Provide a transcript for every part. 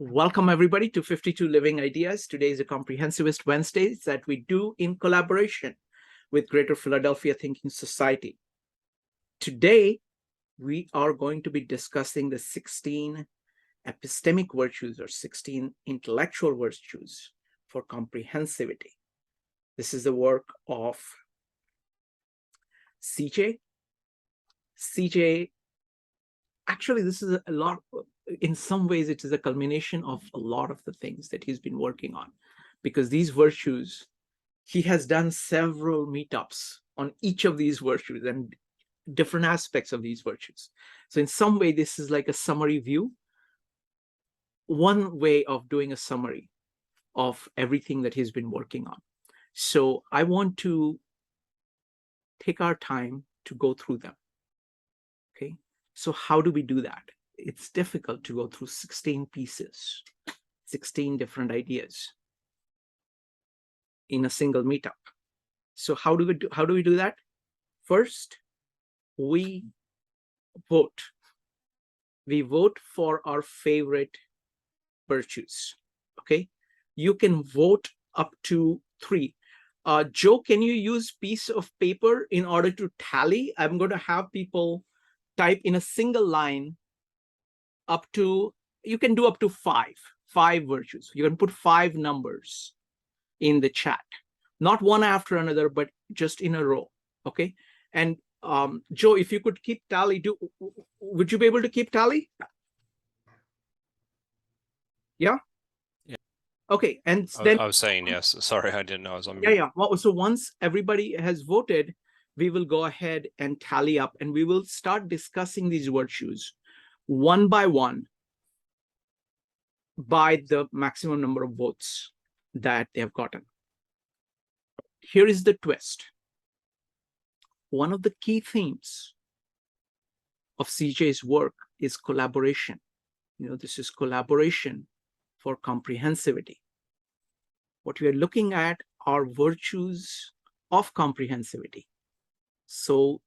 Welcome, everybody, to 52 Living Ideas. Today is a Comprehensivist Wednesdays that we do in collaboration with Greater Philadelphia Thinking Society. Today, we are going to be discussing the 16 epistemic virtues or 16 intellectual virtues for comprehensivity. This is the work of CJ. Actually, this is a lot. In some ways, it is a culmination of a lot of the things that he's been working on, because these virtues, he has done several meetups on each of these virtues and different aspects of these virtues. So in some way, this is like a summary view, one way of doing a summary of everything that he's been working on. So I want to take our time to go through them. Okay, so how do we do that? It's difficult to go through 16 pieces, 16 different ideas in a single meetup. So how do we do that? First, we vote. We vote for our favorite virtues. Okay, you can vote up to 3. Joe, can you use piece of paper in order to tally? I'm going to have people type in a single line up to, you can do up to 5 virtues. You can put 5 numbers in the chat, not one after another, but just in a row. Okay. And Joe, if you could keep tally, would you be able to keep tally? Yeah. Yeah. Okay. And then I was saying yes. Sorry, I didn't know I was on mute. Yeah. Well, so once everybody has voted, we will go ahead and tally up, and we will start discussing these virtues one by one by the maximum number of votes that they have gotten. Here is the twist. One of the key themes of CJ's work is collaboration. This is collaboration for comprehensivity. What we are looking at are virtues of comprehensivity. So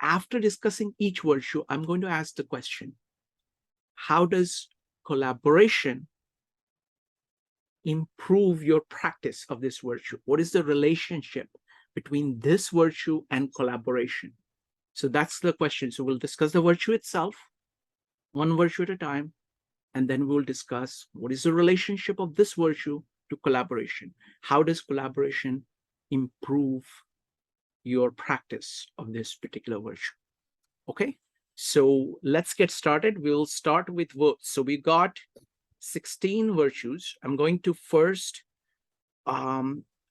after discussing each virtue, I'm going to ask the question, how does collaboration improve your practice of this virtue? What is the relationship between this virtue and collaboration? So that's the question. So we'll discuss the virtue itself, one virtue at a time, and then we'll discuss what is the relationship of this virtue to collaboration. How does collaboration improve your practice of this particular virtue? Okay, so let's get started. We'll start with votes. So we got 16 virtues. I'm going to first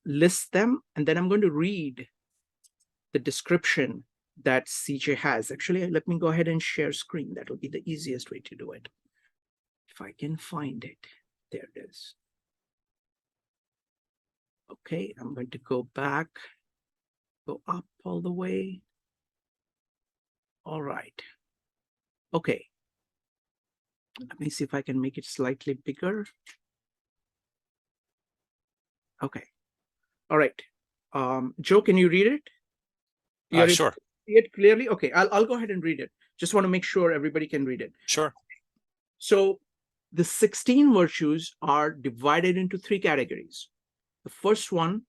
list them, and then I'm going to read the description that CJ has. Actually, let me go ahead and share screen. That will be the easiest way to do it. If I can find it. There it is. Okay, I'm going to go back, go up all the way. All right. Okay. Let me see if I can make it slightly bigger. Okay. All right. Joe, can you read it? Sure. See it clearly? Okay, I'll go ahead and read it. Just want to make sure everybody can read it. Sure. So the 16 virtues are divided into 3 categories. The first one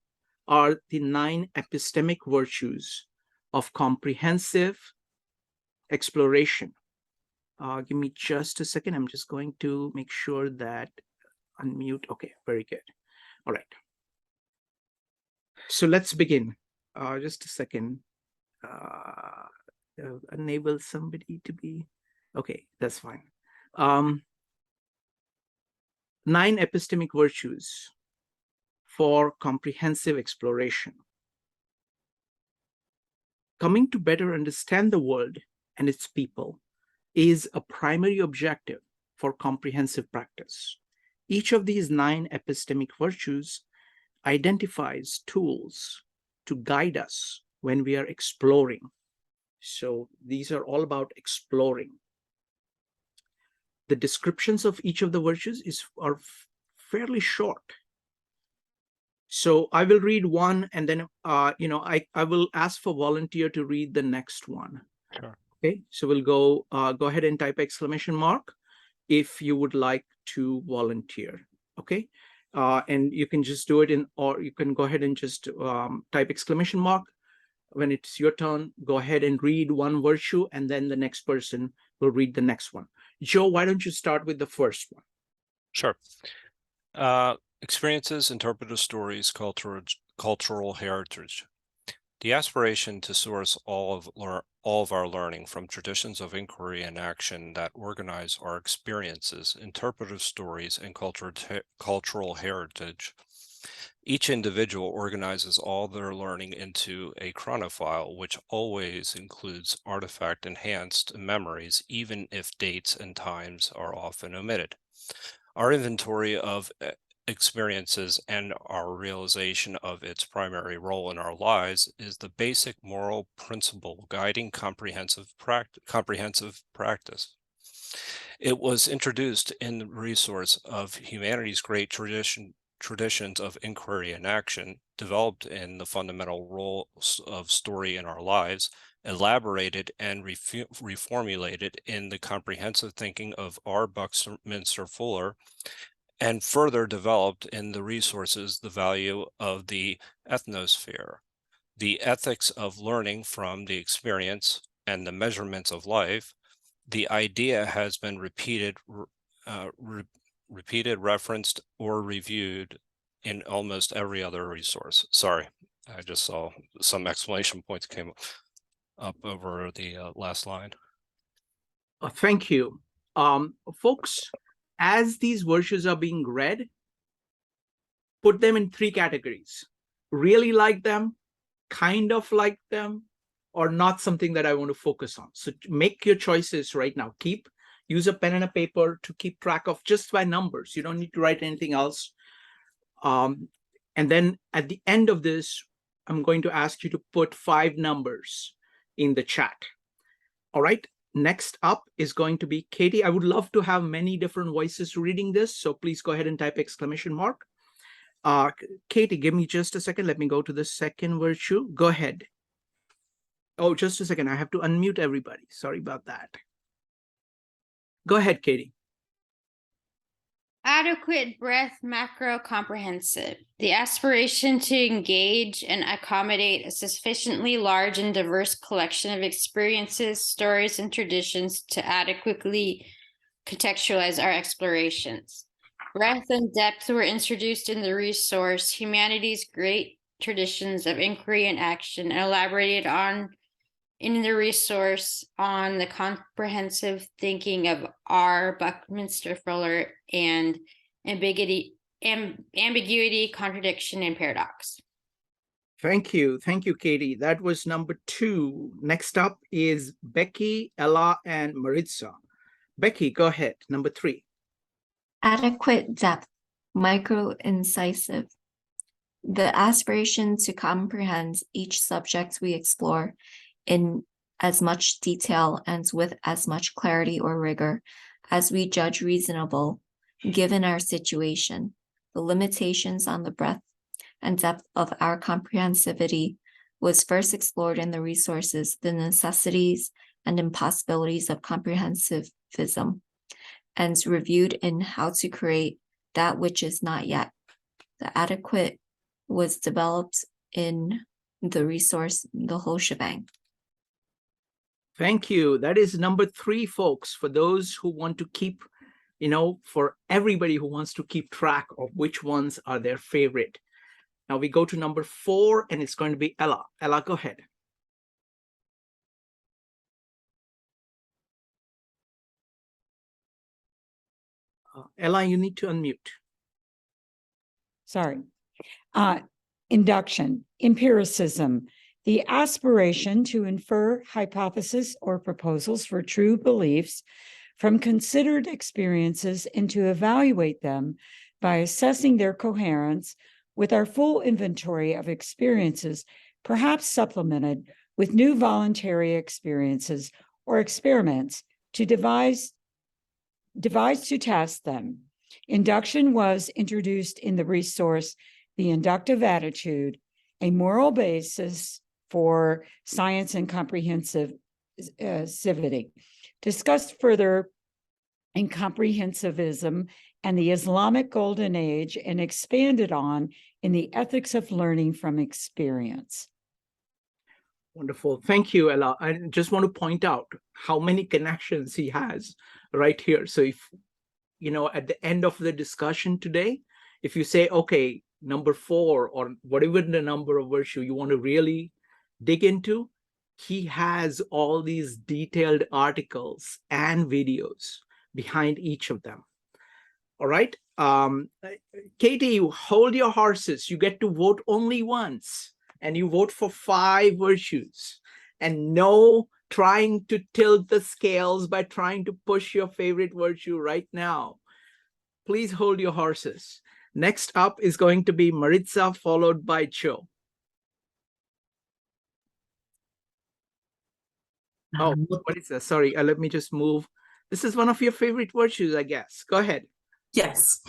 are the 9 epistemic virtues of comprehensive exploration. Give me just a second. I'm just going to make sure that unmute. Okay, very good. All right. So let's begin. Just a second. Enable somebody to be. Okay, that's fine. 9 epistemic virtues for comprehensive exploration. Coming to better understand the world and its people is a primary objective for comprehensive practice. Each of these 9 epistemic virtues identifies tools to guide us when we are exploring. So these are all about exploring. The descriptions of each of the virtues are fairly short. So I will read one, and then I will ask for volunteer to read the next one. Sure. Okay, so we'll go ahead and type exclamation mark if you would like to volunteer. Okay. And you can just do it or you can go ahead and just type exclamation mark. When it's your turn, go ahead and read one virtue, and then the next person will read the next one. Joe, why don't you start with the first one? Sure. Experiences, interpretive stories, cultural heritage. The aspiration to source all of our learning from traditions of inquiry and action that organize our experiences, interpretive stories, and cultural heritage. Each individual organizes all their learning into a chronophile, which always includes artifact-enhanced memories, even if dates and times are often omitted. Our inventory of experiences and our realization of its primary role in our lives is the basic moral principle guiding comprehensive practice. It was introduced in the resource of humanity's great traditions of inquiry and action, developed in the fundamental roles of story in our lives, elaborated and reformulated in the comprehensive thinking of R. Buckminster Fuller, and further developed in the resources the value of the ethnosphere, the ethics of learning from the experience and the measurements of life. The idea has been repeated, referenced, or reviewed in almost every other resource. Sorry, I just saw some exclamation points came up over the last line. Thank you. Folks, as these virtues are being read, put them in three categories. Really like them, kind of like them, or not something that I want to focus on. So make your choices right now. Use a pen and a paper to keep track of just by numbers. You don't need to write anything else. And then at the end of this, I'm going to ask you to put 5 numbers in the chat. All right. Next up is going to be Katie. I would love to have many different voices reading this, so please go ahead and type exclamation mark. Katie, give me just a second. Let me go to the second virtue. Go ahead. Oh, just a second. I have to unmute everybody. Sorry about that. Go ahead, Katie. Adequate breadth, macro-comprehensive. The aspiration to engage and accommodate a sufficiently large and diverse collection of experiences, stories, and traditions to adequately contextualize our explorations. Breadth and depth were introduced in the resource, Humanity's Great Traditions of Inquiry and Action, and elaborated on in the resource on the comprehensive thinking of R. Buckminster Fuller and ambiguity, contradiction, and paradox. Thank you. Thank you, Katie. That was number 2. Next up is Becky, Ella, and Maritza. Becky, go ahead. Number 3. Adequate depth, micro-incisive. The aspiration to comprehend each subject we explore in as much detail and with as much clarity or rigor as we judge reasonable, given our situation, the limitations on the breadth and depth of our comprehensivity was first explored in the resources, the necessities and impossibilities of comprehensivism, and reviewed in how to create that which is not yet. The adequate was developed in the resource, the whole shebang. Thank you. That is number 3, folks, for those who want to keep, for everybody who wants to keep track of which ones are their favorite. Now we go to number 4, and it's going to be Ella. Ella, go ahead. Ella, you need to unmute. Sorry. Induction, empiricism, the aspiration to infer hypotheses or proposals for true beliefs from considered experiences and to evaluate them by assessing their coherence with our full inventory of experiences, perhaps supplemented with new voluntary experiences or experiments to devise to test them. Induction was introduced in the resource, The Inductive Attitude, a moral basis for science and comprehensivity, discussed further in Comprehensivism and the Islamic Golden Age and expanded on in the ethics of learning from experience. Wonderful. Thank you, Ella. I just want to point out how many connections he has right here. So if, at the end of the discussion today, if you say, okay, number 4 or whatever the number of virtue you want to really dig into, he has all these detailed articles and videos behind each of them. All right. Katie, hold your horses. You get to vote only once, and you vote for 5 virtues, and no trying to tilt the scales by trying to push your favorite virtue right now. Please hold your horses. Next up is going to be Maritza, followed by Joe. Oh, Maritza, sorry. Let me just move. This is one of your favorite virtues, I guess. Go ahead. Yes.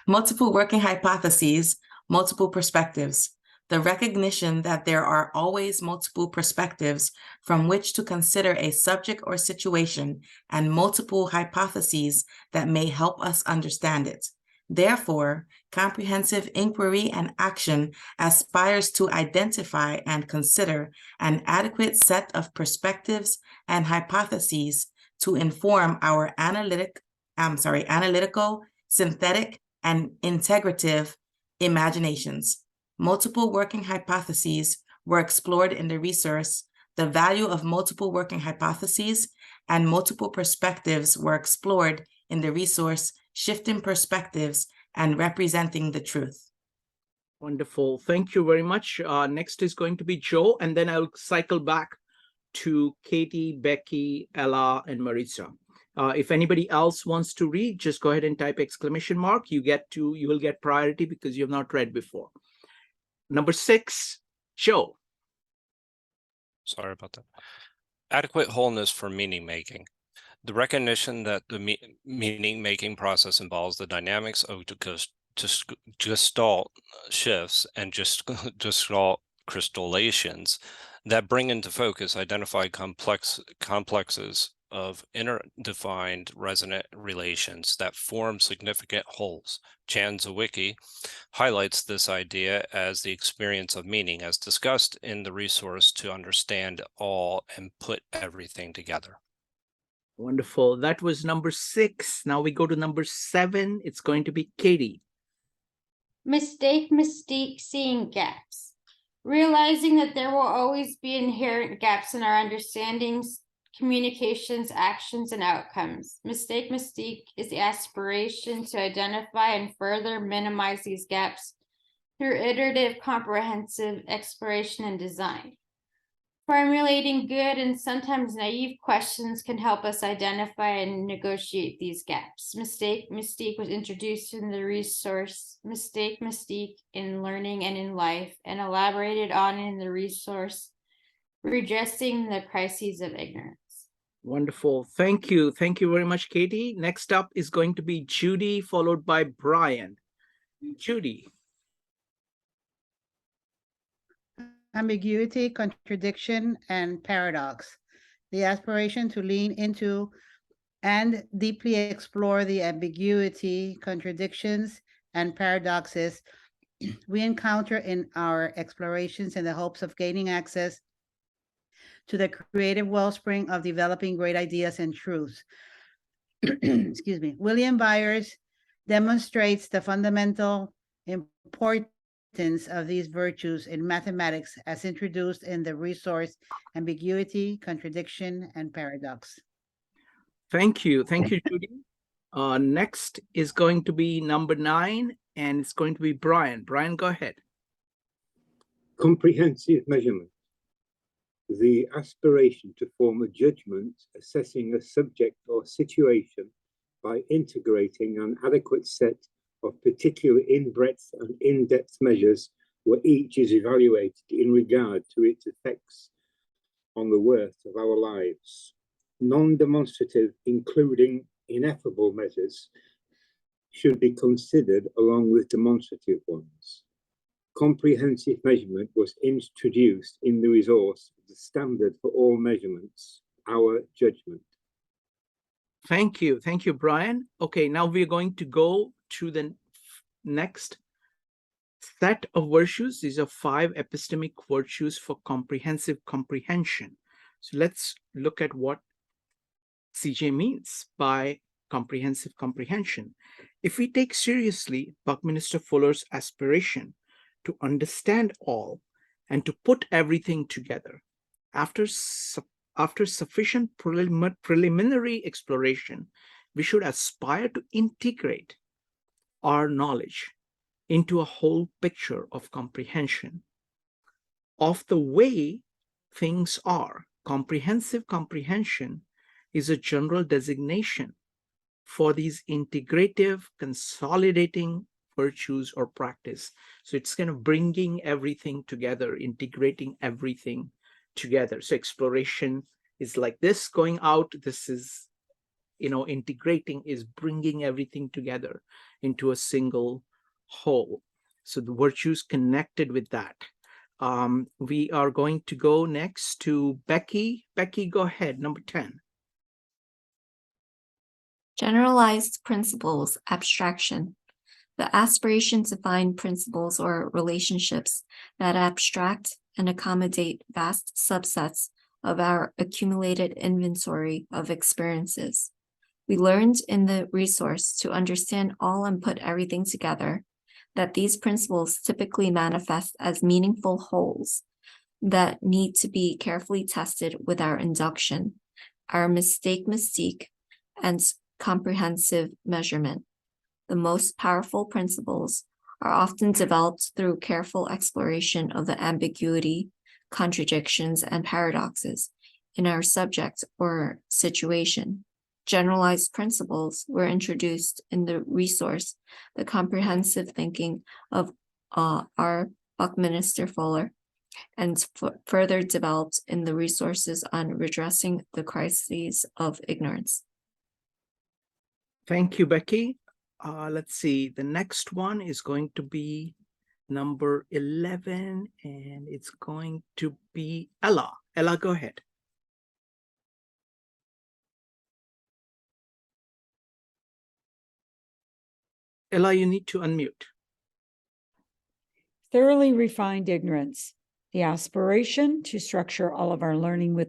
Multiple working hypotheses, multiple perspectives. The recognition that there are always multiple perspectives from which to consider a subject or situation, and multiple hypotheses that may help us understand it. Therefore, comprehensive inquiry and action aspires to identify and consider an adequate set of perspectives and hypotheses to inform our analytical, synthetic, and integrative imaginations. Multiple working hypotheses were explored in the resource. The value of multiple working hypotheses and multiple perspectives were explored in the resource, shifting perspectives and representing the truth. Wonderful. Thank you very much. Next is going to be Joe, and then I'll cycle back to Katie, Becky, Ella, and Maritza. If anybody else wants to read, just go ahead and type exclamation mark. You will get priority because you have not read before. Number 6, Joe. Sorry about that. Adequate wholeness for meaning making. The recognition that the meaning making process involves the dynamics of gestalt shifts and gestalt crystallizations that bring into focus identified complexes of inner-defined resonant relations that form significant wholes. Chan Zawicki highlights this idea as the experience of meaning as discussed in the resource to understand all and put everything together. Wonderful. That was number 6. Now we go to number 7. It's going to be Katie. Mystique, seeing gaps. Realizing that there will always be inherent gaps in our understandings, communications, actions, and outcomes. Mystique is the aspiration to identify and further minimize these gaps through iterative, comprehensive exploration and design. Formulating good and sometimes naive questions can help us identify and negotiate these gaps. Mystique was introduced in the resource Mystique in Learning and in Life, and elaborated on in the resource Redressing the Crises of Ignorance. Wonderful. Thank you. Thank you very much, Katie. Next up is going to be Judy, followed by Brian. Judy. Ambiguity, contradiction, and paradox. The aspiration to lean into and deeply explore the ambiguity, contradictions, and paradoxes we encounter in our explorations in the hopes of gaining access to the creative wellspring of developing great ideas and truths. Excuse me. William Byers demonstrates the fundamental importance of these virtues in mathematics as introduced in the resource Ambiguity, Contradiction, and Paradox. Thank you. Thank you, Judy. Next is going to be number 9, and it's going to be Brian. Brian, go ahead. Comprehensive measurement. The aspiration to form a judgment assessing a subject or situation by integrating an adequate set of particular in-breadth and in-depth measures where each is evaluated in regard to its effects on the worth of our lives. Non-demonstrative, including ineffable measures, should be considered along with demonstrative ones. Comprehensive measurement was introduced in the resource, the standard for all measurements, our judgment. Thank you. Thank you, Brian. Okay, now we're going to go to the next set of virtues. These are 5 epistemic virtues for comprehensive comprehension. So let's look at what CJ means by comprehensive comprehension. If we take seriously Buckminster Fuller's aspiration to understand all and to put everything together, after sufficient preliminary exploration, we should aspire to integrate our knowledge into a whole picture of comprehension of the way things are. Comprehensive comprehension is a general designation for these integrative, consolidating virtues or practice. So it's kind of bringing everything together, integrating everything together. So exploration is like this, going out. This is, integrating is bringing everything together into a single whole. So the virtues connected with that. We are going to go next to Becky. Becky, go ahead, number 10. Generalized principles, abstraction. The aspiration to find principles or relationships that abstract and accommodate vast subsets of our accumulated inventory of experiences. We learned in the resource to understand all and put everything together that these principles typically manifest as meaningful wholes that need to be carefully tested with our induction, our mystique, and comprehensive measurement. The most powerful principles are often developed through careful exploration of the ambiguity, contradictions, and paradoxes in our subject or situation. Generalized principles were introduced in the resource, the comprehensive thinking of R. Buckminster Fuller, and further developed in the resources on redressing the crises of ignorance. Thank you, Becky. Let's see. The next one is going to be number 11, and it's going to be Ella. Ella, go ahead. Ella, you need to unmute. Thoroughly refined ignorance, the aspiration to structure all of our learning with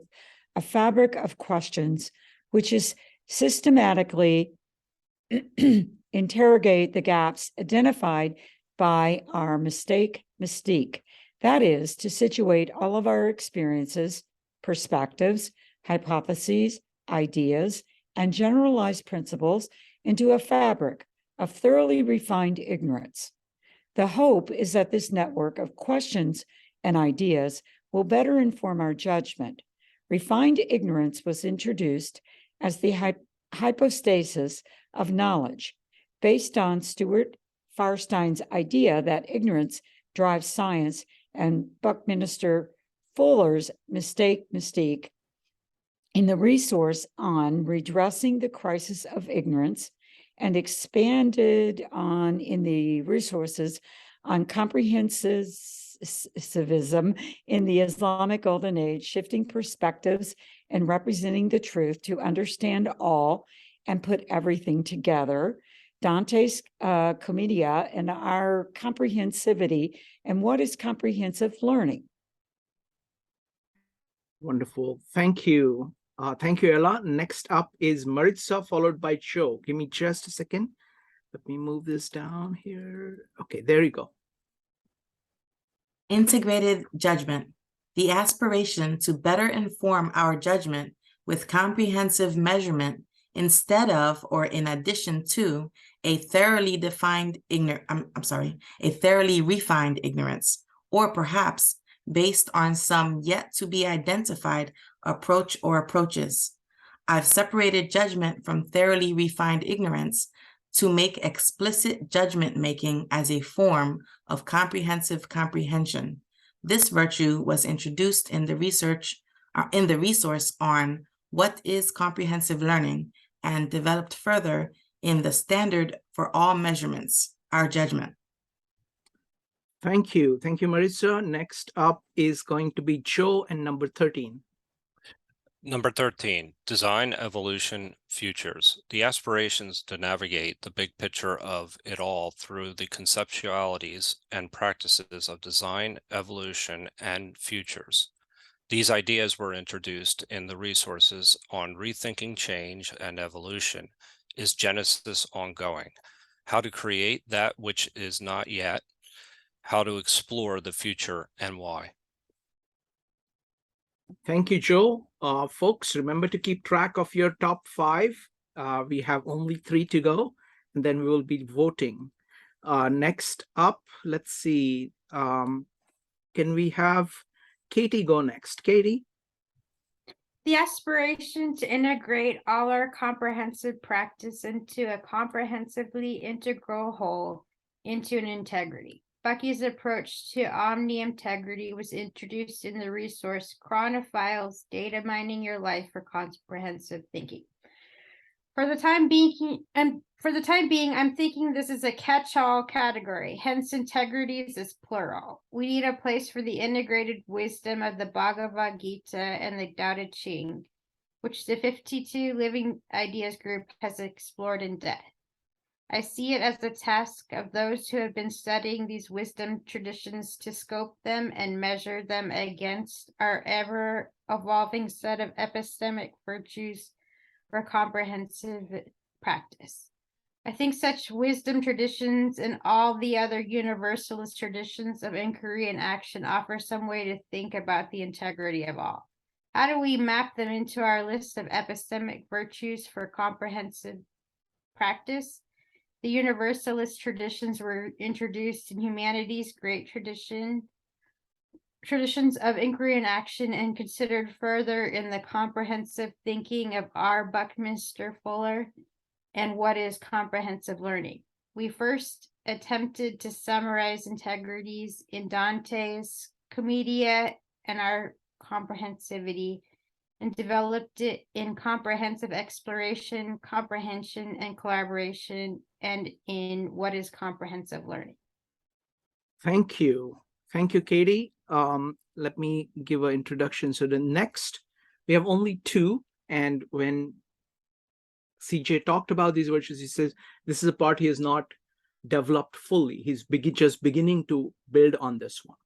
a fabric of questions, which is systematically interrogate the gaps identified by our mystique. That is, to situate all of our experiences, perspectives, hypotheses, ideas, and generalized principles into a fabric of thoroughly refined ignorance. The hope is that this network of questions and ideas will better inform our judgment. Refined ignorance was introduced as the hypostasis of knowledge, based on Stuart Farstein's idea that ignorance drives science and Buckminster Fuller's mystique in the resource on redressing the crisis of ignorance, and expanded on in the resources on comprehensivism in the Islamic Golden Age, shifting perspectives and representing the truth to understand all and put everything together. Dante's Commedia and our comprehensivity, and what is comprehensive learning. Wonderful. Thank you. Thank you, Ella. Next up is Maritza, followed by Joe. Give me just a second. Let me move this down here. Okay, there you go. Integrated judgment, the aspiration to better inform our judgment with comprehensive measurement instead of or in addition to a thoroughly refined ignorance, or perhaps based on some yet to be identified approach or approaches. I've separated judgment from thoroughly refined ignorance to make explicit judgment making as a form of comprehensive comprehension. This virtue was introduced in the resource on what is comprehensive learning and developed further in the standard for all measurements, our judgment. Thank you. Thank you, Maritza. Next up is going to be Joe and number 13. Number 13, design, evolution, futures. The aspirations to navigate the big picture of it all through the conceptualities and practices of design, evolution, and futures. These ideas were introduced in the resources on rethinking change and evolution. Is Genesis ongoing? How to create that which is not yet, how to explore the future, and why. Thank you, Joe. Folks, remember to keep track of your top 5. We have only 3 to go, and then we will be voting. Next up, let's see. Can we have Katie go next? Katie? The aspiration to integrate all our comprehensive practice into a comprehensively integral whole, into an integrity. Bucky's approach to omni-integrity was introduced in the resource Chronophiles, Data Mining Your Life for Comprehensive Thinking. For the time being, I'm thinking this is a catch-all category, hence integrities is plural. We need a place for the integrated wisdom of the Bhagavad Gita and the Tao Te Ching, which the 52 Living Ideas group has explored in depth. I see it as the task of those who have been studying these wisdom traditions to scope them and measure them against our ever-evolving set of epistemic virtues for comprehensive practice. I think such wisdom traditions and all the other universalist traditions of inquiry and action offer some way to think about the integrity of all. How do we map them into our list of epistemic virtues for comprehensive practice? The universalist traditions were introduced in humanity's great traditions of inquiry and action and considered further in the comprehensive thinking of R. Buckminster Fuller and what is comprehensive learning. We first attempted to summarize integrities in Dante's Commedia and our Comprehensivity, and developed it in comprehensive exploration, comprehension, and collaboration, and in what is comprehensive learning. Thank you. Thank you, Katie. Let me give an introduction. So the next, we have only 2. And when CJ talked about these virtues, he says, this is a part he has not developed fully. He's just beginning to build on this one.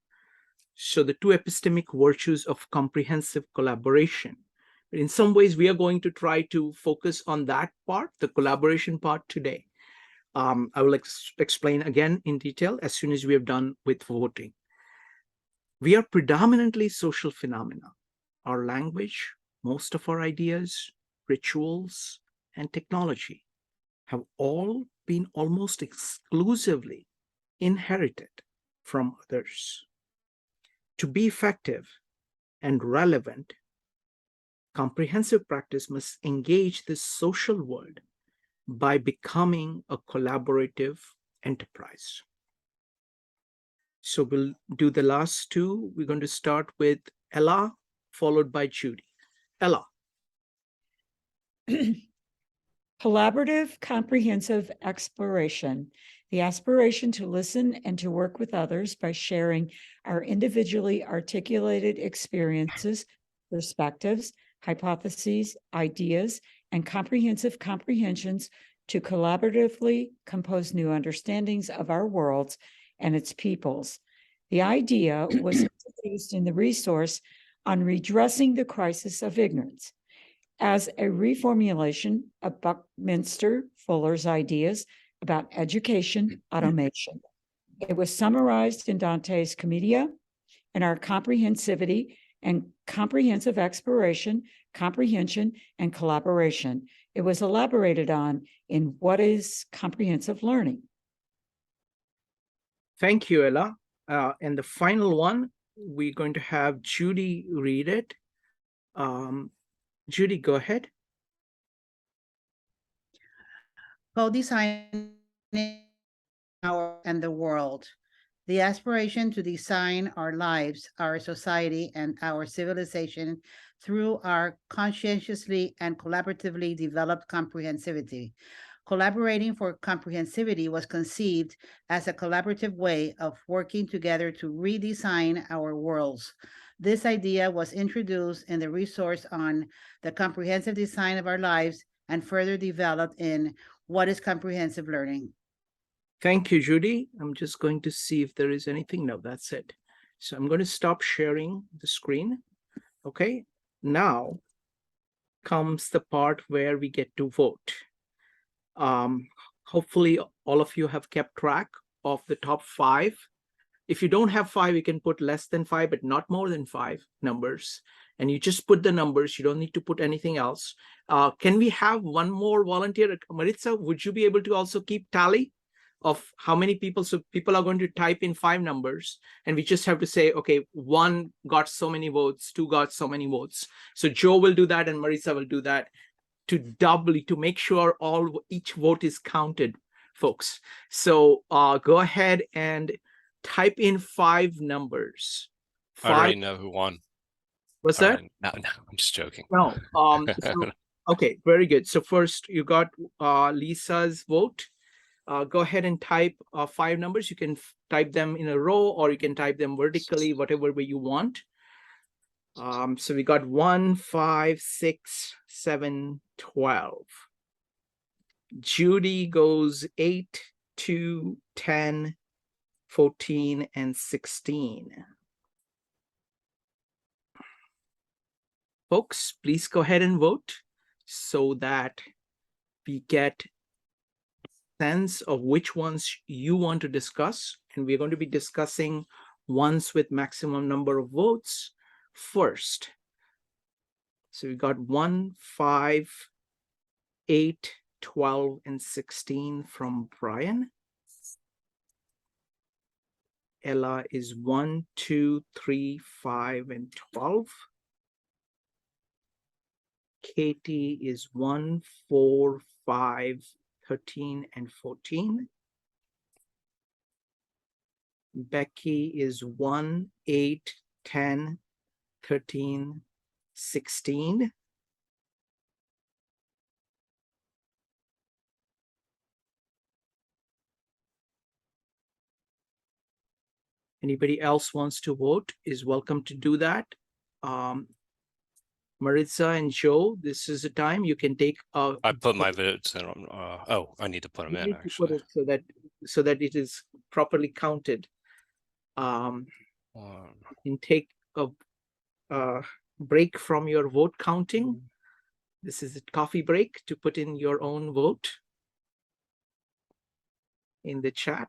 So the 2 epistemic virtues of comprehensive collaboration. In some ways, we are going to try to focus on that part, the collaboration part today. I will explain again in detail as soon as we have done with voting. We are predominantly social phenomena. Our language, most of our ideas, rituals, and technology have all been almost exclusively inherited from others. To be effective and relevant, comprehensive practice must engage the social world by becoming a collaborative enterprise. So we'll do the last 2. We're going to start with Ella, followed by Judy. Ella. Collaborative, comprehensive exploration, the aspiration to listen and to work with others by sharing our individually articulated experiences, perspectives, hypotheses, ideas, and comprehensive comprehensions to collaboratively compose new understandings of our worlds and its peoples. The idea was introduced in the resource on redressing the crisis of ignorance as a reformulation of Buckminster Fuller's ideas about education automation. It was summarized in Dante's Commedia and our Comprehensivity and comprehensive exploration, comprehension, and collaboration. It was elaborated on in What is Comprehensive Learning? Thank you, Ella. And the final one, we're going to have Judy read it. Judy, go ahead. Co-designing our and the world. The aspiration to design our lives, our society, and our civilization through our conscientiously and collaboratively developed comprehensivity. Collaborating for comprehensivity was conceived as a collaborative way of working together to redesign our worlds. This idea was introduced in the resource on the comprehensive design of our lives and further developed in What is Comprehensive Learning? Thank you, Judy. I'm just going to see if there is anything. No, that's it. So I'm going to stop sharing the screen. Okay, now comes the part where we get to vote. Hopefully all of you have kept track of the top 5. If you don't have 5, you can put less than 5, but not more than 5 numbers. And you just put the numbers. You don't need to put anything else. Can we have one more volunteer? Maritza, would you be able to also keep tally of how many people? So people are going to type in 5 numbers, and we just have to say, okay, 1 got so many votes, 2 got so many votes. So Joe will do that and Maritza will do that to make sure each vote is counted, folks. So go ahead and type in 5 numbers. 5. I already know who won. What's that? No, I'm just joking. No. Okay, very good. So first you got Lisa's vote. Go ahead and type 5 numbers. You can type them in a row, or you can type them vertically, whatever way you want. So we got 1, 5, 6, 7, 12. Judy goes 8, 2, 10, 14, and 16. Folks, please go ahead and vote so that we get sense of which ones you want to discuss. And we're going to be discussing ones with maximum number of votes first. So we got 1, 5, 8, 12, and 16 from Brian. Ella is 1, 2, 3, 5, and 12. Katie is 1, 4, 5, 13, and 14. Becky is 1, 8, 10, 13, 16. Anybody else wants to vote is welcome to do that. Maritza and Joe, this is the time you can take. I put my votes in. Oh, I need to put them in actually. So that it is properly counted. You can take a break from your vote counting. This is a coffee break to put in your own vote in the chat.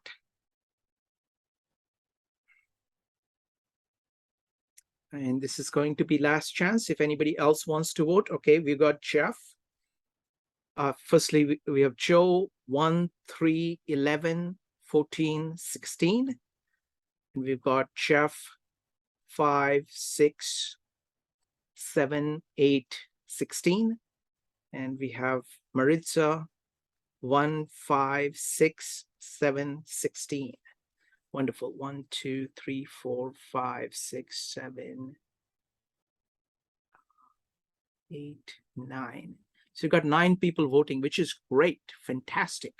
And this is going to be last chance if anybody else wants to vote. Okay, we got Jeff. Firstly, we have Joe, 1, 3, 11, 14, 16. And we've got Jeff, 5, 6, 7, 8, 16. And we have Maritza, 1, 5, 6, 7, 16. Wonderful. 1, 2, 3, 4, 5, 6, 7, 8, 9. So you've got 9 people voting, which is great. Fantastic.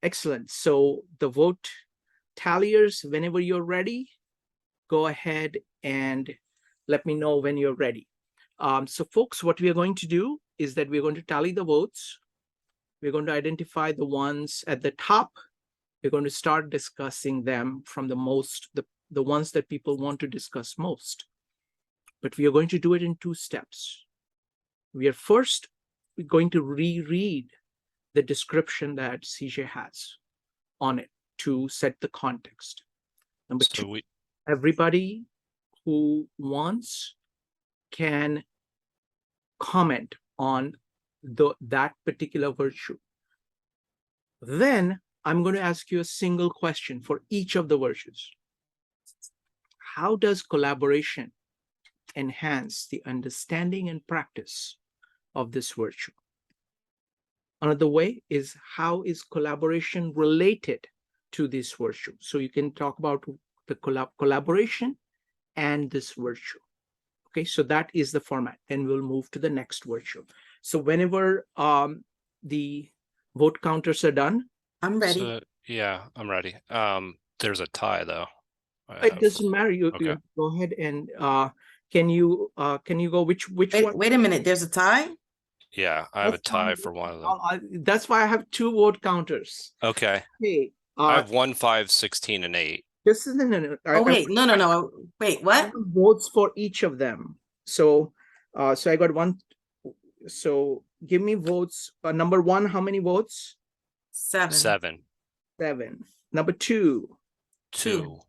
Excellent. So the vote talliers, whenever you're ready, go ahead and let me know when you're ready. So folks, what we are going to do is that we're going to tally the votes. We're going to identify the ones at the top. We're going to start discussing them from the ones that people want to discuss most. But we are going to do it in 2 steps. We're going to reread the description that CJ has on it to set the context. Number 2, everybody who wants can comment on that particular virtue. Then I'm going to ask you a single question for each of the virtues. How does collaboration enhance the understanding and practice of this virtue? Another way is, how is collaboration related to this virtue? So you can talk about the collaboration and this virtue. Okay, so that is the format. Then we'll move to the next virtue. So whenever the vote counters are done, I'm ready. So, yeah, I'm ready. There's a tie though. It doesn't matter. You Okay. go ahead and Can you go which one? Wait a minute. There's a tie? Yeah, I have a That's fine. tie for one of them. That's why I have 2 vote counters. Okay. Okay. I have 1, 5, 16, and 8. This is no. Oh, wait. No. Wait, I what? want votes for each of them. So, so I got 1. So give me votes. Number 1, how many votes? 7. 7. 7. Number 2. 2.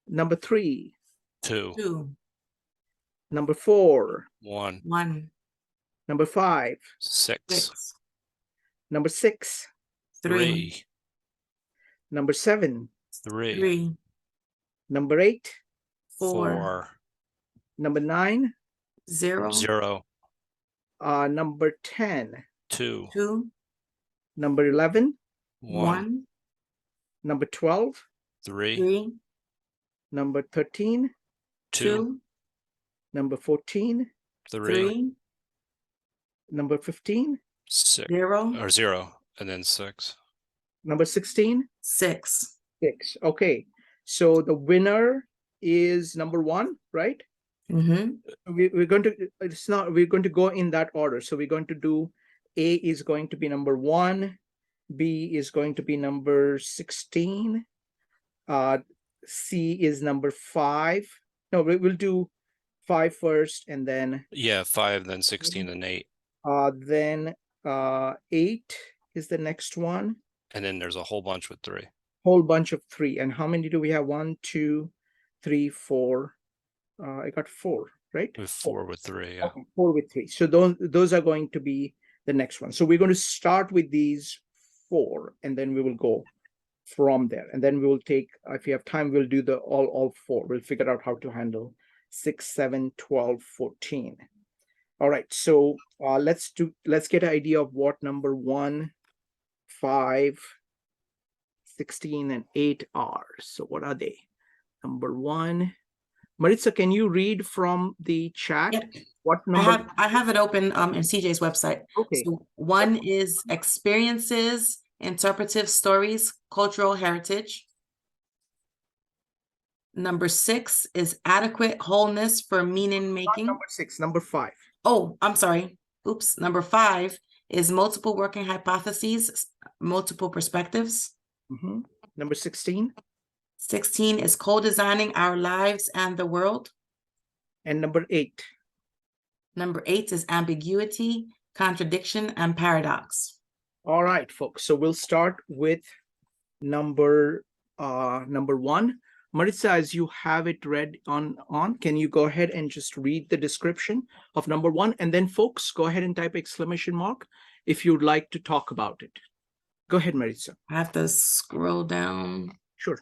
Number 3. 2. 2. Number 4. 1. 1. Number 5. 6. 6. Number 6. 3. Number 7. 3. 3. Number 8. 4. Number 9. 0. 0. Number 10. 2. 2. Number 11. 1. Number 12. 3. 3. Number 13. 2. Number 14. 3. 3. Number 15. 6. 0. Or 0. And then 6. Number 16. 6. 6. Okay. So the winner is number 1, right? Mm-hmm. We're going to go in that order. So we're going to do A is going to be number 1, B is going to be number 16, C is number 5. No, we'll do 5 first, and then Yeah, 5, then 16, and 8. then 8 is the next one. And then there's a whole bunch with 3. Whole bunch of 3. And how many do we have? 1, 2, 3, 4. I got 4, right? With 4 with 3, yeah. Okay, 4 with 3. So those are going to be the next one. So we're going to start with these 4, and then we will go from there. And then we will take, if we have time, we'll do the all 4. We'll figure out how to handle 6, 7, 12, 14. All right. So let's get an idea of what number 1, 5, 16, and 8 are. So what are they? Number 1. Maritza, can you read from the chat? Yep. What number? I have it open in CJ's website. Okay. So 1 is experiences, interpretive stories, cultural heritage. Number 6 is adequate wholeness for meaning making. Number 6, number 5. Oh, I'm sorry. Oops. Number 5 is multiple working hypotheses, multiple perspectives. Number 16. 16 is co-designing our lives and the world. And number 8. Number 8 is ambiguity, contradiction, and paradox. All right, folks. So we'll start with number 1. Maritza, as you have it read on, can you go ahead and just read the description of number 1? And then folks, go ahead and type exclamation mark if you'd like to talk about it. Go ahead, Maritza. I have to scroll down. Sure.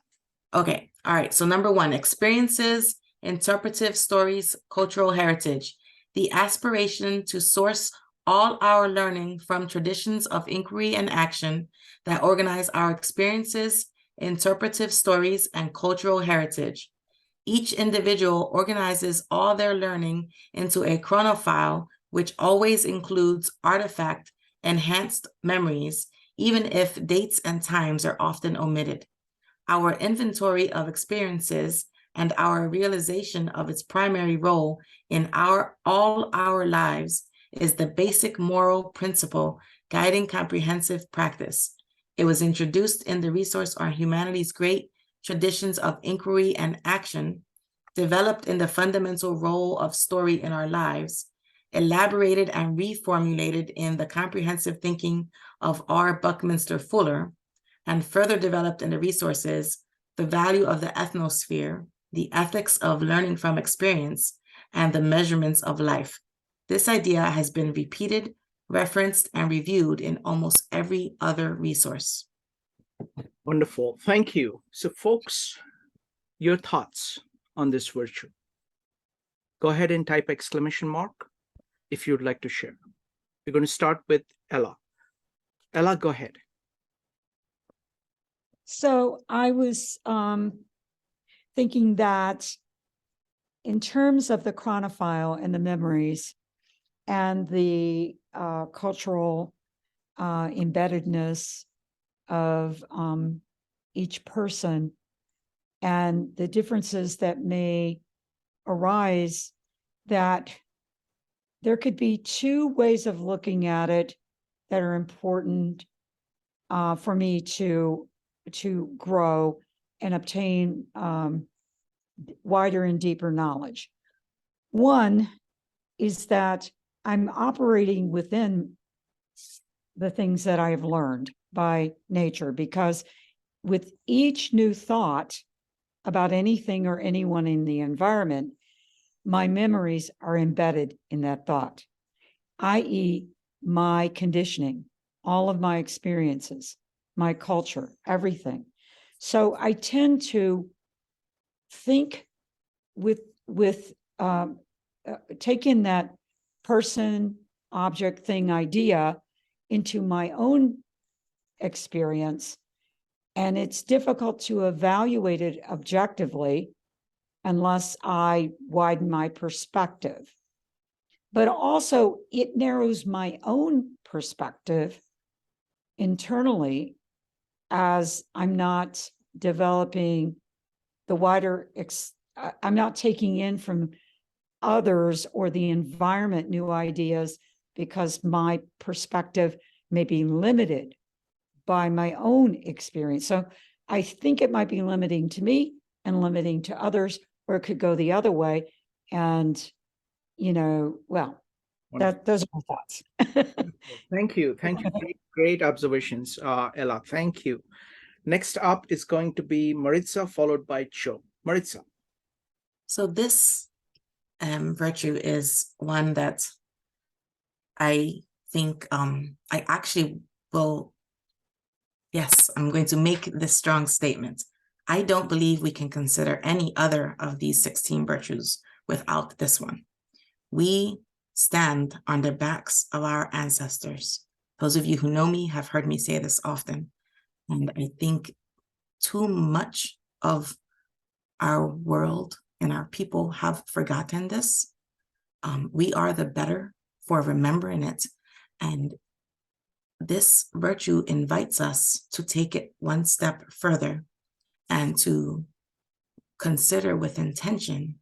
Okay. All right. So number 1, experiences, interpretive stories, cultural heritage. The aspiration to source all our learning from traditions of inquiry and action that organize our experiences, interpretive stories, and cultural heritage. Each individual organizes all their learning into a chronophile, which always includes artifact, enhanced memories, even if dates and times are often omitted. Our inventory of experiences and our realization of its primary role in all our lives is the basic moral principle guiding comprehensive practice. It was introduced in the resource on humanity's great traditions of inquiry and action, developed in the fundamental role of story in our lives, elaborated and reformulated in the comprehensive thinking of R. Buckminster Fuller, and further developed in the resources, the value of the ethnosphere, the ethics of learning from experience, and the measurements of life. This idea has been repeated, referenced, and reviewed in almost every other resource. Wonderful. Thank you. So folks, your thoughts on this virtue. Go ahead and type exclamation mark if you'd like to share. We're going to start with Ella. Ella, go ahead. So I was thinking that in terms of the chronophile and the memories and the cultural embeddedness of each person and the differences that may arise that there could be two ways of looking at it that are important for me to grow and obtain wider and deeper knowledge. One is that I'm operating within the things that I have learned by nature, because with each new thought about anything or anyone in the environment, my memories are embedded in that thought, i.e., my conditioning, all of my experiences, my culture, everything. So I tend to think with taking that person, object, thing, idea into my own experience, and it's difficult to evaluate it objectively unless I widen my perspective. But also it narrows my own perspective internally, as I'm not developing the wider, I'm not taking in from others or the environment new ideas, because my perspective may be limited by my own experience. So I think it might be limiting to me and limiting to others, or it could go the other way. And, well, those are my thoughts. Thank you. Thank you. Great observations, Ella. Thank you. Next up is going to be Maritza, followed by Cho. Maritza. So this virtue is one that I think I actually will, yes, I'm going to make this strong statement. I don't believe we can consider any other of these 16 virtues without this one. We stand on the backs of our ancestors. Those of you who know me have heard me say this often. And I think too much of our world and our people have forgotten this. We are the better for remembering it. And this virtue invites us to take it one step further and to consider with intention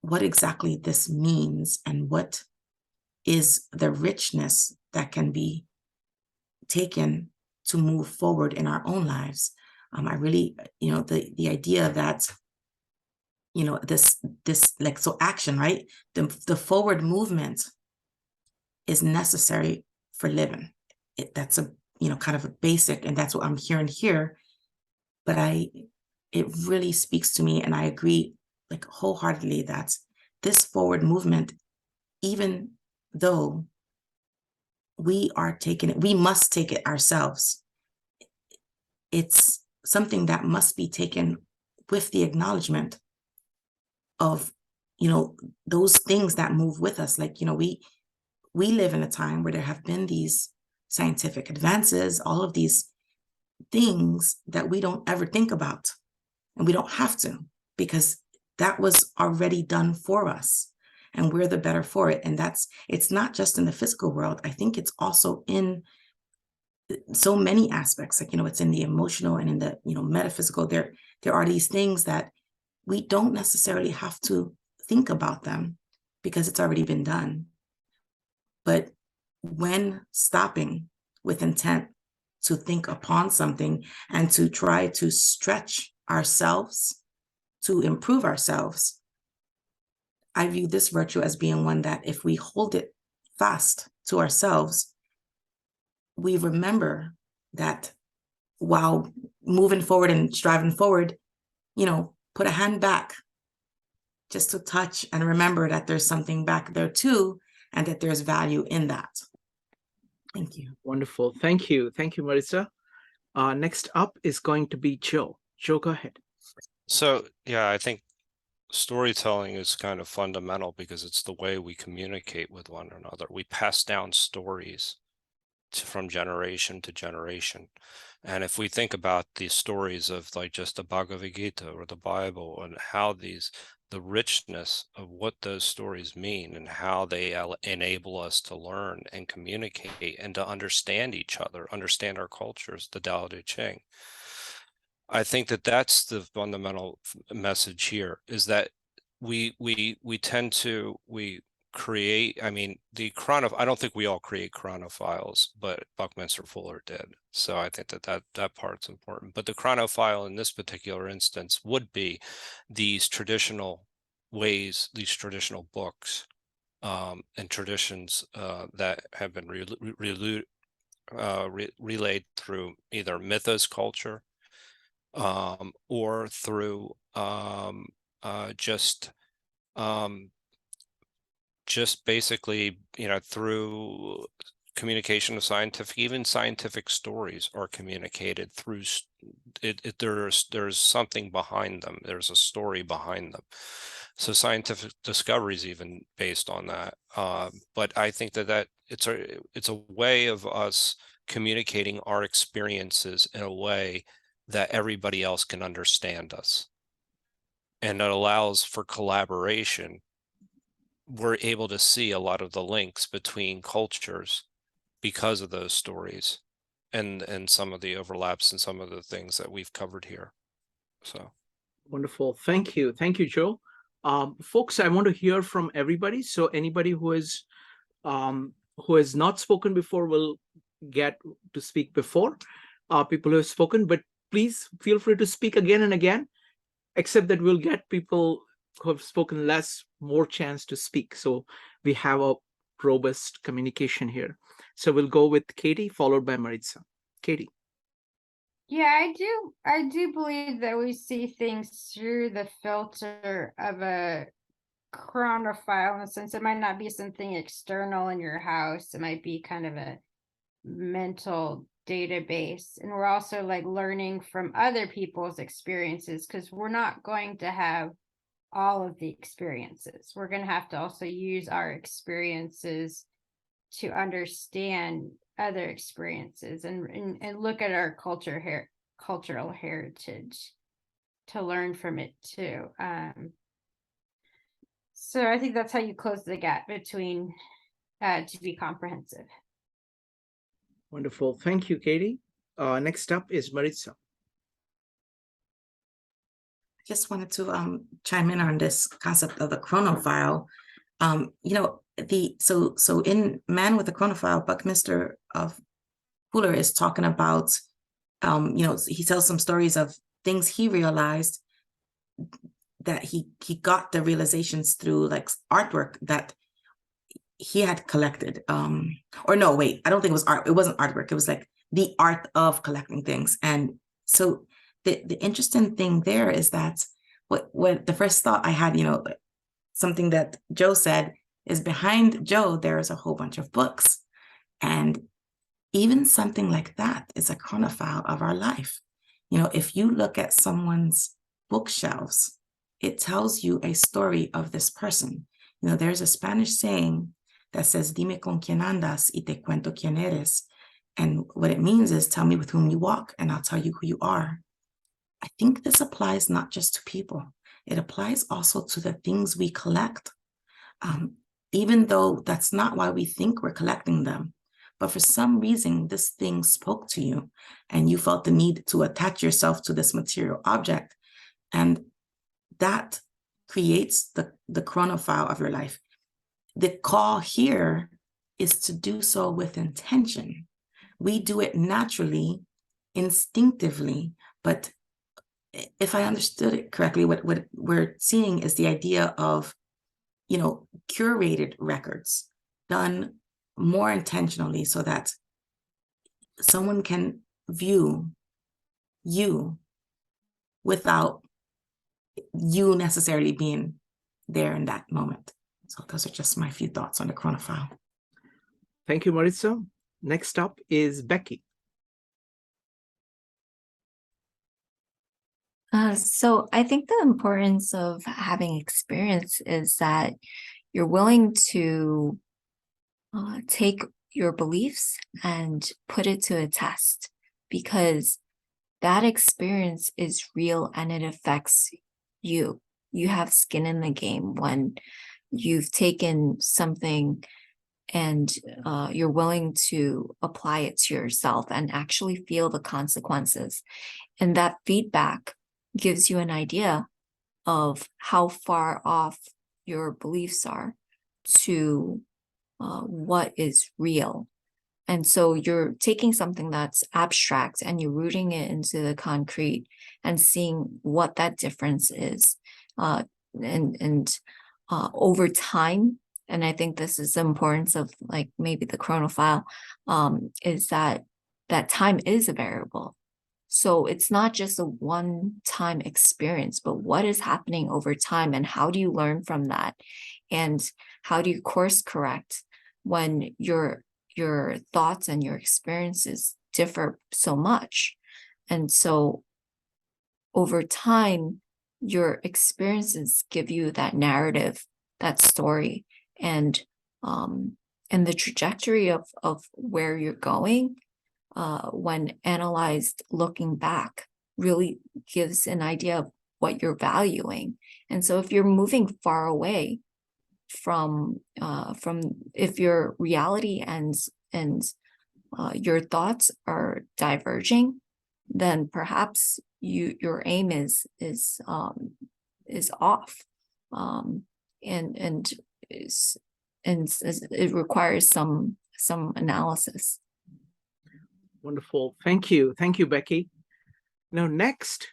what exactly this means and what is the richness that can be taken to move forward in our own lives. I really, the idea that, this like, so action, right? The forward movement is necessary for living. That's a, kind of a basic, and that's what I'm hearing here. But it really speaks to me, and I agree like wholeheartedly that this forward movement, even though we are taking it, we must take it ourselves. It's something that must be taken with the acknowledgement of, those things that move with us. Like, we live in a time where there have been these scientific advances, all of these things that we don't ever think about, and we don't have to, because that was already done for us, and we're the better for it. And it's not just in the physical world. I think it's also in so many aspects, like, it's in the emotional and in the, metaphysical. There are these things that we don't necessarily have to think about them because it's already been done. But when stopping with intent to think upon something and to try to stretch ourselves to improve ourselves, I view this virtue as being one that if we hold it fast to ourselves, we remember that while moving forward and striving forward, put a hand back just to touch and remember that there's something back there too, and that there's value in that. Thank you. Wonderful. Thank you. Thank you, Marissa. Next up is going to be Joe. Joe, go ahead. So, yeah, I think storytelling is kind of fundamental because it's the way we communicate with one another. We pass down stories from generation to generation. And if we think about these stories of like just the Bhagavad Gita or the Bible, and how the richness of what those stories mean and how they enable us to learn and communicate and to understand each other, understand our cultures, the Tao Te Ching. I think that that's the fundamental message here, is that we tend to create, I mean, I don't think we all create chronophiles, but Buckminster Fuller did. So I think that part's important. But the chronophile in this particular instance would be these traditional ways, these traditional books and traditions that have been relayed through either mythos culture or through just basically, through communication of even scientific stories are communicated through there's something behind them. There's a story behind them. So scientific discovery is even based on that. But I think that it's a way of us communicating our experiences in a way that everybody else can understand us. And it allows for collaboration. We're able to see a lot of the links between cultures because of those stories and some of the overlaps and some of the things that we've covered here. So wonderful. Thank you, Joe. Folks, I want to hear from everybody. So anybody who has not spoken before will get to speak before people who have spoken, but please feel free to speak again and again, except that we'll get people who have spoken less more chance to speak. So we have a robust communication here. So we'll go with Katie, followed by Maritza. Katie. Yeah, I do believe that we see things through the filter of a chronophile, in a sense. It might not be something external in your house. It might be kind of a mental database. And we're also like learning from other people's experiences, because we're not going to have all of the experiences. We're going to have to also use our experiences to understand other experiences and look at our cultural heritage to learn from it too. So I think that's how you close the gap between to be comprehensive. Wonderful. Thank you, Katie. Next up is Maritza. Just wanted to chime in on this concept of the chronophile. So in Man with a Chronophile, Buckminster Fuller is talking about, he tells some stories of things he realized that he got the realizations through like artwork that he had collected. Or no, wait, I don't think it was art. It wasn't artwork. It was like the art of collecting things. And so the interesting thing there is that what the first thought I had, something that Joe said is behind Joe, there's a whole bunch of books. And even something like that is a chronophile of our life. If you look at someone's bookshelves, it tells you a story of this person. There's a Spanish saying that says, dime con quién andas y te cuento quién eres. And what it means is, tell me with whom you walk and I'll tell you who you are. I think this applies not just to people. It applies also to the things we collect. Even though that's not why we think we're collecting them. But for some reason, this thing spoke to you and you felt the need to attach yourself to this material object. And that creates the chronophile of your life. The call here is to do so with intention. We do it naturally, instinctively, but if I understood it correctly, what we're seeing is the idea of, curated records done more intentionally so that someone can view you without you necessarily being there in that moment. So those are just my few thoughts on the chronophile. Thank you, Maritza. Next up is Becky. So I think the importance of having experience is that you're willing to take your beliefs and put it to a test, because that experience is real and it affects you. You have skin in the game when you've taken something and you're willing to apply it to yourself and actually feel the consequences. And that feedback gives you an idea of how far off your beliefs are to what is real. And so you're taking something that's abstract and you're rooting it into the concrete and seeing what that difference is. Over time, and I think this is the importance of like maybe the chronophile, is that time is a variable. So it's not just a one-time experience, but what is happening over time and how do you learn from that? And how do you course correct when your thoughts and your experiences differ so much? And so over time, your experiences give you that narrative, that story, and the trajectory of where you're going when analyzed looking back really gives an idea of what you're valuing. And so if you're moving far away from if your reality and your thoughts are diverging, then perhaps your aim is off, and it requires some analysis. Wonderful. Thank you, Becky. Now, next,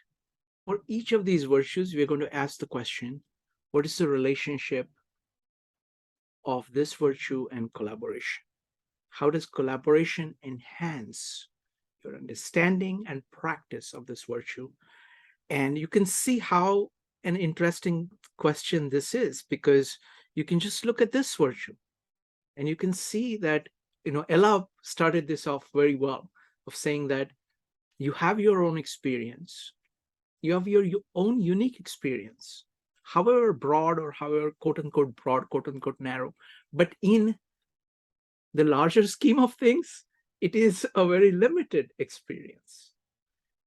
for each of these virtues, we're going to ask the question: what is the relationship of this virtue and collaboration? How does collaboration enhance your understanding and practice of this virtue? And you can see how an interesting question this is, because you can just look at this virtue and you can see that, Ella started this off very well, of saying that you have your own experience, you have your own unique experience, however broad or however quote unquote broad, quote unquote narrow, but in the larger scheme of things, it is a very limited experience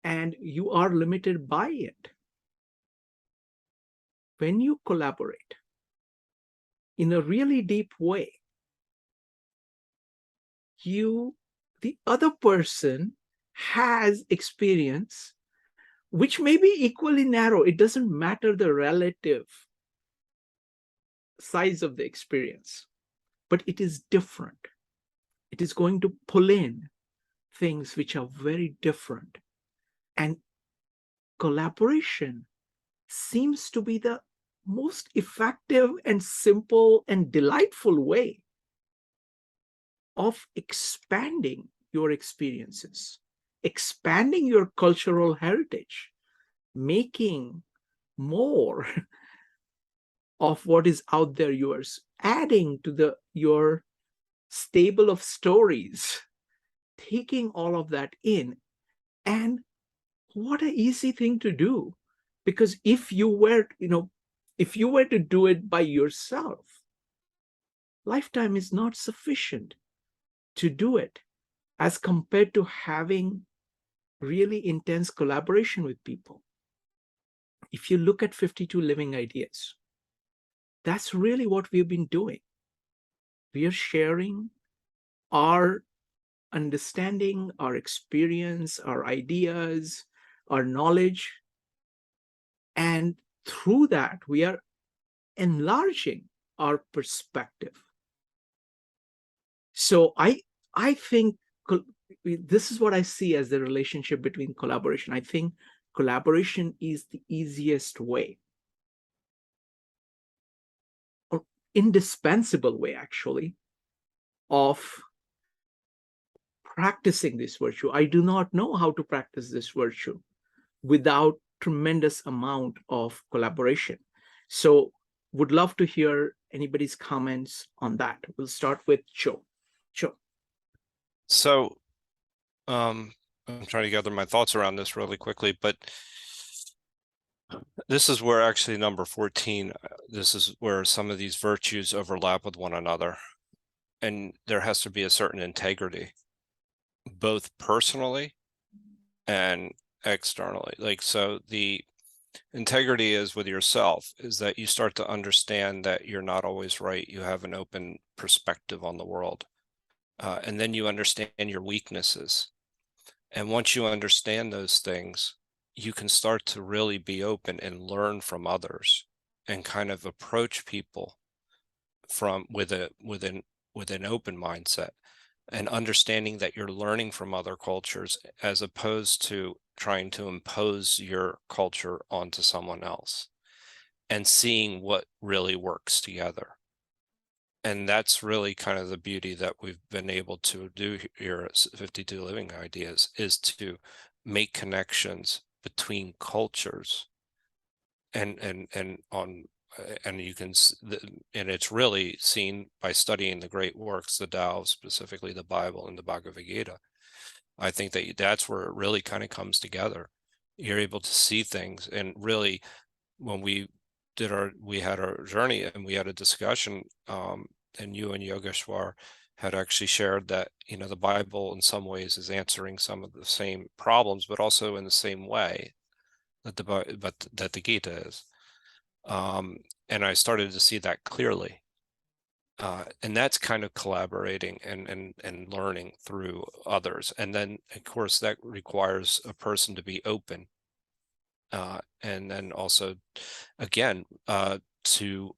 and you are limited by it. When you collaborate in a really deep way, the other person has experience which may be equally narrow. It doesn't matter the relative size of the experience, but it is different. It is going to pull in things which are very different. And collaboration seems to be the most effective and simple and delightful way of expanding your experiences, expanding your cultural heritage, making more of what is out there yours, adding to your stable of stories, taking all of that in. And what an easy thing to do, because if you were to do it by yourself, lifetime is not sufficient to do it, as compared to having really intense collaboration with people. If you look at 52 Living Ideas, that's really what we've been doing. We are sharing our understanding, our experience, our ideas, our knowledge, and through that, we are enlarging our perspective. So I think this is what I see as the relationship between collaboration. I think collaboration is the easiest way, or indispensable way, actually, of practicing this virtue. I do not know how to practice this virtue without tremendous amount of collaboration. So would love to hear anybody's comments on that. We'll start with Joe. So I'm trying to gather my thoughts around this really quickly, but this is where actually number 14, this is where some of these virtues overlap with one another. And there has to be a certain integrity, both personally and externally. Like, so the integrity is with yourself, is that you start to understand that you're not always right. You have an open perspective on the world. And then you understand your weaknesses. And once you understand those things, you can start to really be open and learn from others and kind of approach people from with an open mindset, and understanding that you're learning from other cultures as opposed to trying to impose your culture onto someone else, and seeing what really works together. And that's really kind of the beauty that we've been able to do here at 52 Living Ideas, is to make connections between cultures and you can, and it's really seen by studying the great works, the Tao, specifically the Bible and the Bhagavad Gita. I think that that's where it really kind of comes together. You're able to see things, and really, when we had our journey and we had a discussion, and you and Yogeshwar had actually shared that, the Bible in some ways is answering some of the same problems, but also in the same way that the Gita is. And I started to see that clearly. And that's kind of collaborating and learning through others. And then, of course, that requires a person to be open. And then also, again, to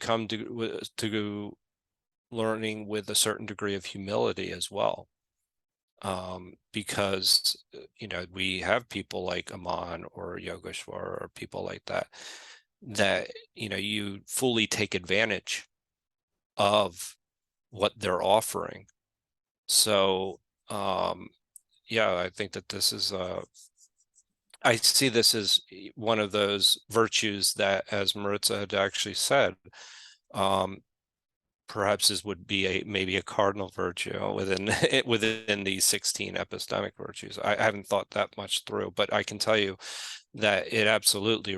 come to learning with a certain degree of humility as well. Because, we have people like Aman or Yogeshwar or people like that, you fully take advantage of what they're offering. So, yeah, I think that this is I see this as one of those virtues that, as Maritza had actually said, perhaps this would be maybe a cardinal virtue within these 16 epistemic virtues. I haven't thought that much through, but I can tell you that it absolutely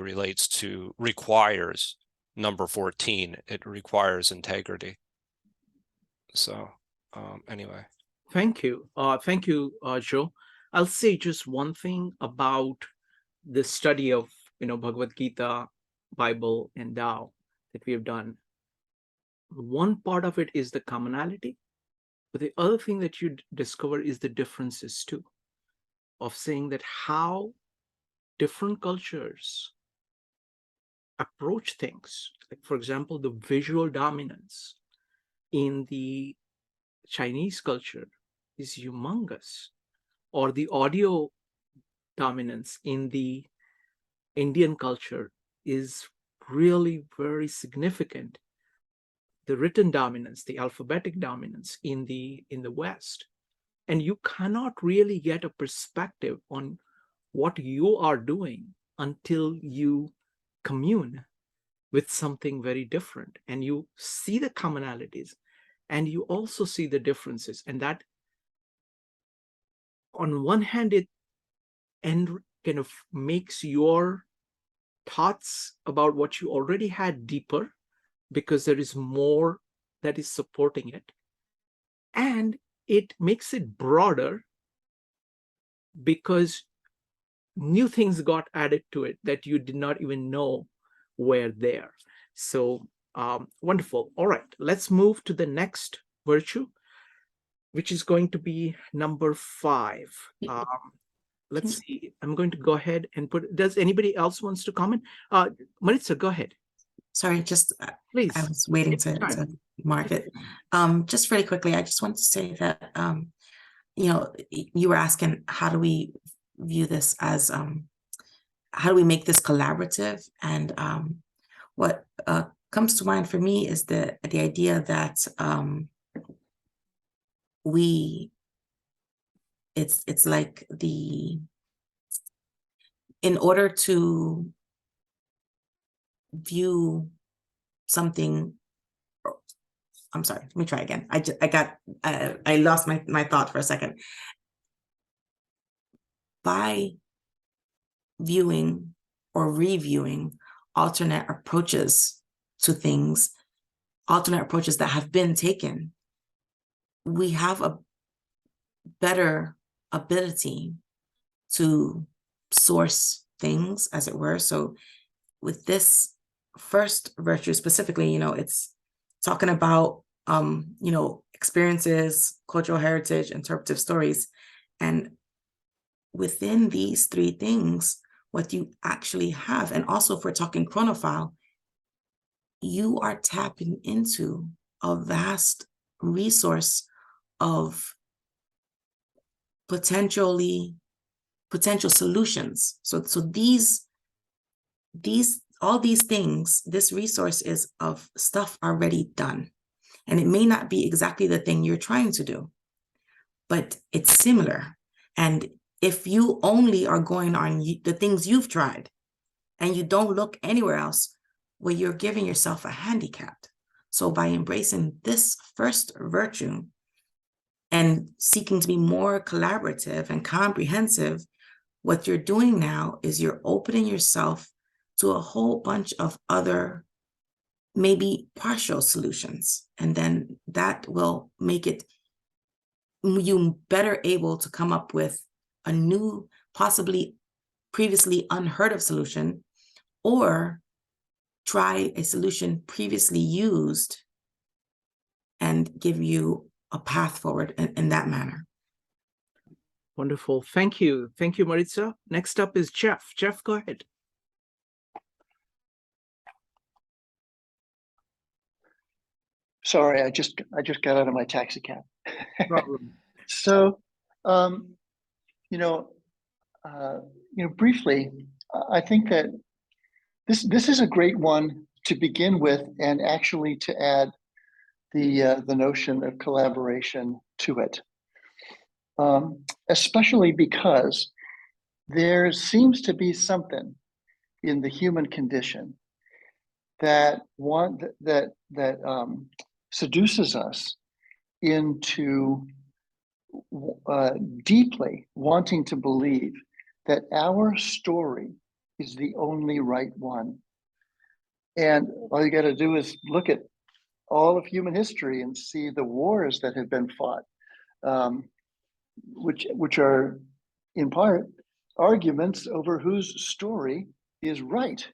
requires number 14. It requires integrity. So anyway. Thank you. Thank you, Joe. I'll say just one thing about the study of, Bhagavad Gita, Bible, and Tao that we have done. One part of it is the commonality, but the other thing that you discover is the differences too, of saying that how different cultures approach things. Like, for example, the visual dominance in the Chinese culture is humongous, or the audio dominance in the Indian culture is really very significant. The written dominance, the alphabetic dominance in the West, and you cannot really get a perspective on what you are doing until you commune with something very different, and you see the commonalities, and you also see the differences, and that, on one hand, it and kind of makes your thoughts about what you already had deeper, because there is more that is supporting it, and it makes it broader because new things got added to it that you did not even know were there. So wonderful. All right, let's move to the next virtue, which is going to be number 5. Let's see. I'm going to go ahead and does anybody else wants to comment? Maritza, go ahead. Sorry, just Please. I was waiting to mark it. Just really quickly, I just want to say that, you were asking, how do we view this as, how do we make this collaborative? And what comes to mind for me is the idea that it's like in order to view something, I'm sorry, let me try again. I lost my thought for a second. By viewing or reviewing alternate approaches to things, alternate approaches that have been taken, we have a better ability to source things, as it were. So with this first virtue specifically, it's talking about, experiences, cultural heritage, interpretive stories. And within these three things, what you actually have, and also if we're talking chronophile, you are tapping into a vast resource of potential solutions. So all these things, this resource is of stuff already done. And it may not be exactly the thing you're trying to do, but it's similar. And if you only are going on the things you've tried and you don't look anywhere else, well, you're giving yourself a handicap. So by embracing this first virtue and seeking to be more collaborative and comprehensive, what you're doing now is you're opening yourself to a whole bunch of other, maybe partial solutions. And then that will make it you better able to come up with a new, possibly previously unheard of solution, or try a solution previously used and give you a path forward in that manner. Wonderful. Thank you. Thank you, Maritza. Next up is Jeff. Jeff, go ahead. Sorry, I just got out of my taxi cab. Problem. So, briefly, I think that this is a great one to begin with, and actually to add the notion of collaboration to it, especially because there seems to be something in the human condition that seduces us into deeply wanting to believe that our story is the only right one. And all you got to do is look at all of human history and see the wars that have been fought, which are in part arguments over whose story is right.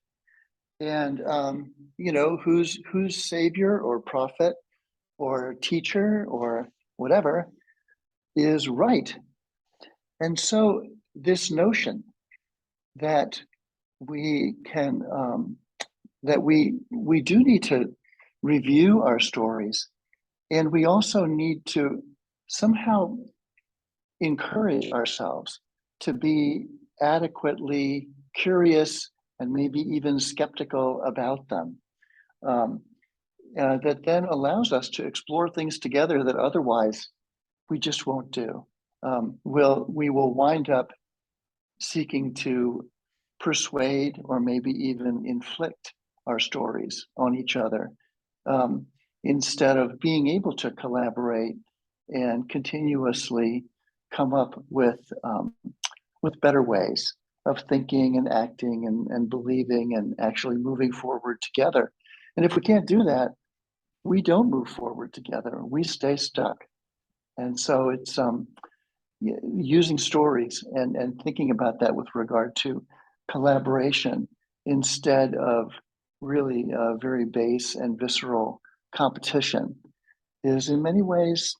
And whose savior or prophet or teacher or whatever is right. And so this notion that we can that we do need to review our stories, and we also need to somehow encourage ourselves to be adequately curious and maybe even skeptical about them. That then allows us to explore things together that otherwise we just won't do. We will wind up seeking to persuade or maybe even inflict our stories on each other, instead of being able to collaborate and continuously come up with better ways of thinking and acting and believing and actually moving forward together. And if we can't do that, we don't move forward together. We stay stuck. And so it's using stories and thinking about that with regard to collaboration instead of really very base and visceral competition is in many ways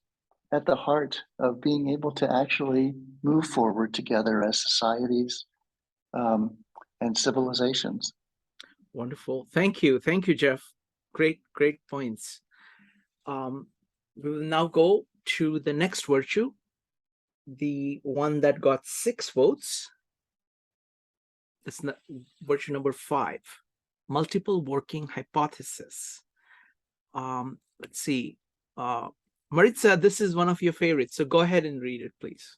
at the heart of being able to actually move forward together as societies and civilizations. Wonderful. Thank you. Thank you, Jeff. Great points. We will now go to the next virtue, the one that got 6 votes. That's virtue number 5, multiple working hypothesis. Let's see. Maritza, this is one of your favorites, so go ahead and read it, please.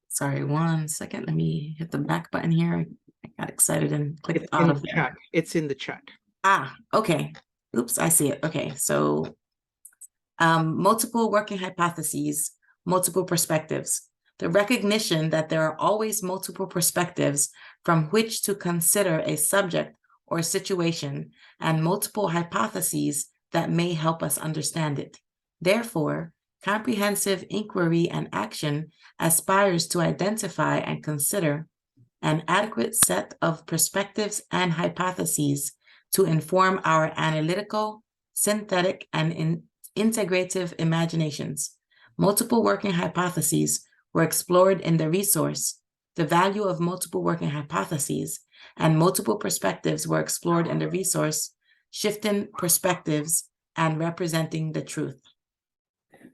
Sorry, 1 second. Let me hit the back button here. I got excited and clicked out of there. It's in the chat. Okay. Oops, I see it. Okay, so multiple working hypotheses, multiple perspectives. The recognition that there are always multiple perspectives from which to consider a subject or situation, and multiple hypotheses that may help us understand it. Therefore, comprehensive inquiry and action aspires to identify and consider an adequate set of perspectives and hypotheses to inform our analytical, synthetic, and integrative imaginations. Multiple working hypotheses were explored in the resource, the value of multiple working hypotheses and multiple perspectives were explored in the resource, shifting perspectives and representing the truth.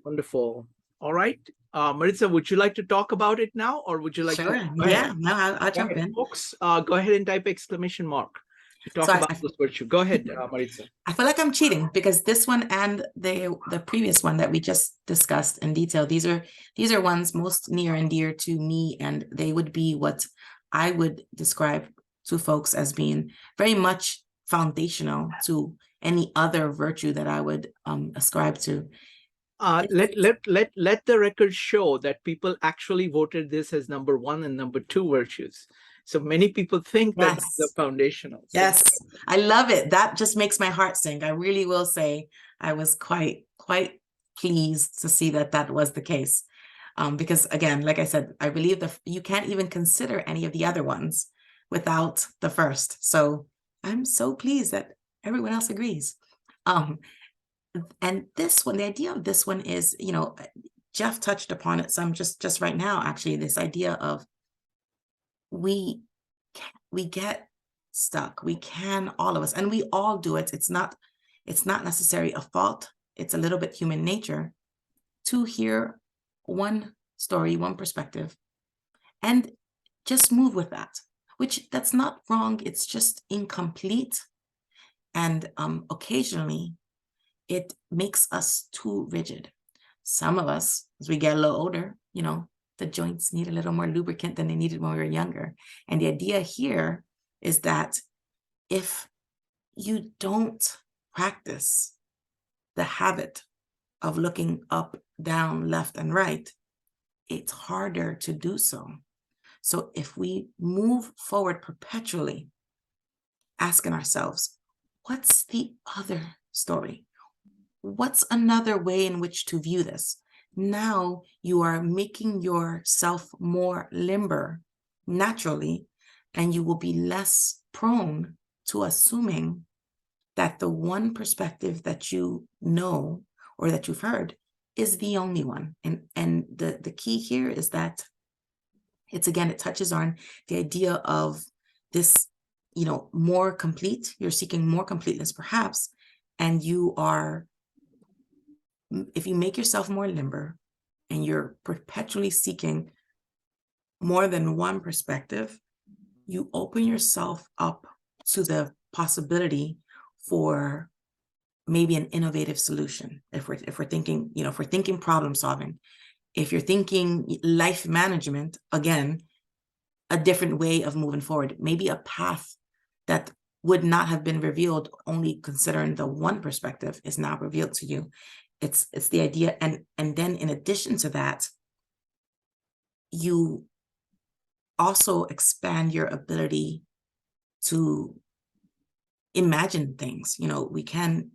Wonderful. All right. Maritza, would you like to talk about it now, or would you like Sure. to? Go Yeah, ahead. no, I'll Go jump ahead, in. folks. Go ahead and type exclamation mark to talk So about this virtue. Go ahead, Maritza. I feel like I'm cheating because this one and the previous one that we just discussed in detail, these are ones most near and dear to me, and they would be what I would describe to folks as being very much foundational to any other virtue that I would ascribe to. Let the record show that people actually voted this as number 1 and number 2 virtues. So many people think that Yes. the foundational. So Yes, I love it. That just makes my heart sing. I really will say I was quite pleased to see that that was the case. Because again, like I said, I believe that you can't even consider any of the other ones without the first. So I'm so pleased that everyone else agrees. And this one, the idea of this one is, you know, Jeff touched upon it some just right now, actually, this idea of we get stuck. We can, all of us, and we all do it. It's not necessarily a fault. It's a little bit human nature to hear one story, one perspective, and just move with that, which that's not wrong. It's just incomplete. And occasionally it makes us too rigid. Some of us, as we get a little older, you know, the joints need a little more lubricant than they needed when we were younger. And the idea here is that if you don't practice the habit of looking up, down, left, and right, it's harder to do so. So if we move forward perpetually, asking ourselves, what's the other story? What's another way in which to view this? Now you are making yourself more limber naturally, and you will be less prone to assuming that the one perspective that you know or that you've heard is the only one. And the key here is that it touches on the idea of this, you know, more complete. You're seeking more completeness perhaps, and you are, if you make yourself more limber and you're perpetually seeking more than one perspective, you open yourself up to the possibility for maybe an innovative solution. If we're thinking, you know, if we're thinking problem solving, if you're thinking life management, again, a different way of moving forward, maybe a path that would not have been revealed only considering the one perspective is now revealed to you. It's the idea, and then in addition to that, you also expand your ability to imagine things. You know, we can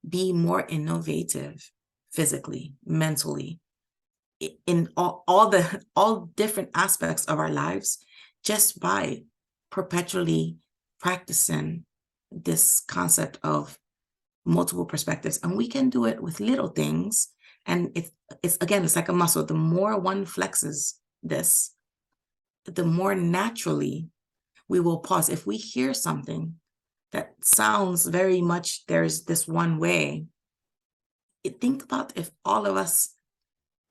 be more innovative physically, mentally, in all different aspects of our lives, just by perpetually practicing this concept of multiple perspectives. And we can do it with little things. And it's again, it's like a muscle. The more one flexes this, the more naturally we will pause. If we hear something that sounds very much, there's this one way, think about if all of us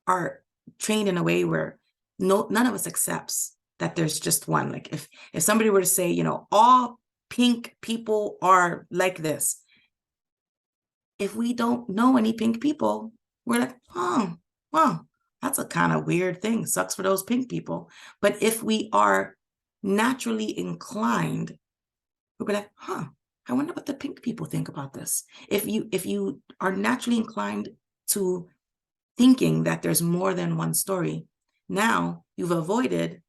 are trained in a way where none of us accepts that there's just one. Like if somebody were to say, you know, all pink people are like this, if we don't know any pink people, we're like, oh, well, that's a kind of weird thing. Sucks for those pink people. But if we are naturally inclined, we'll be like, huh, I wonder what the pink people think about this. If you are naturally inclined to thinking that there's more than one story, now you've avoided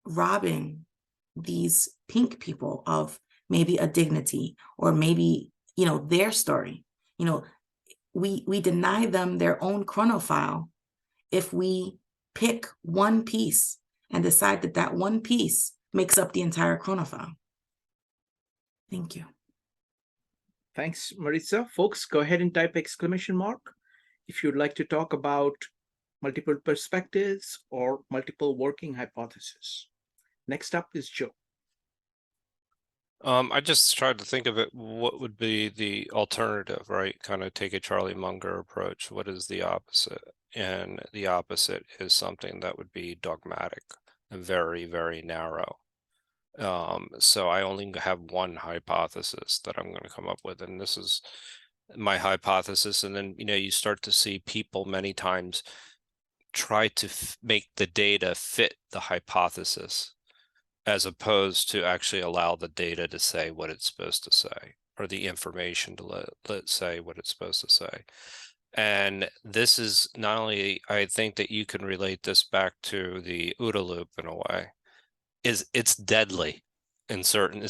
robbing these pink people of maybe a dignity or maybe, you know, their story. You know, we deny them their own chronophile if we pick one piece and decide that that one piece makes up the entire chronophile. Thank you. Thanks, Maritza. Folks, go ahead and type exclamation mark if you'd like to talk about multiple perspectives, or multiple working hypotheses? Next up is Joe. I just tried to think of it, what would be the alternative, right? Kind of take a Charlie Munger approach. What is the opposite? And the opposite is something that would be dogmatic and very, very narrow. So I only have one hypothesis that I'm going to come up with, and this is my hypothesis. And then, you start to see people many times try to make the data fit the hypothesis, as opposed to actually allow the data to say what it's supposed to say, or the information to let say what it's supposed to say. And this is not only, I think that you can relate this back to the OODA loop in a way, it's deadly in certain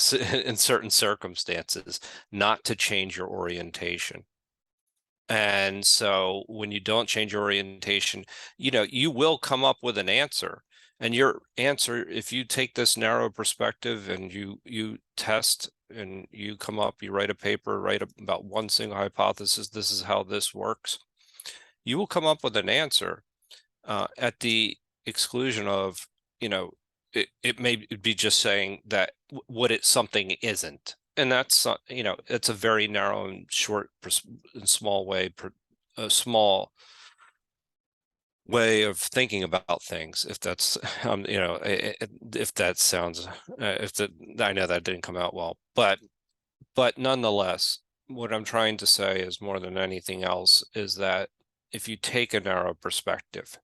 circumstances not to change your orientation. And so when you don't change your orientation, you will come up with an answer. And your answer, if you take this narrow perspective and you test and you come up, you write a paper, write about one single hypothesis, this is how this works, you will come up with an answer at the exclusion of, it may be just saying that what something isn't. And that's, it's a very narrow and short and small way, a small way of thinking about things, if that's if that sounds I know that didn't come out well, but nonetheless, what I'm trying to say is, more than anything else, is that if you take a narrow perspective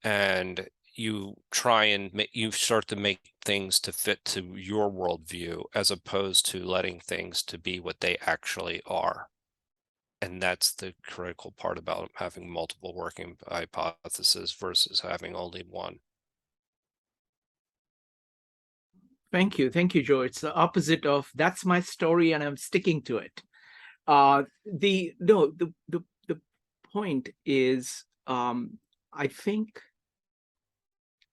and you try and you start to make things to fit to your worldview, as opposed to letting things to be what they actually are. And that's the critical part about having multiple working hypotheses versus having only one. Thank you, Joe. It's the opposite of that's my story and I'm sticking to it. The point is, I think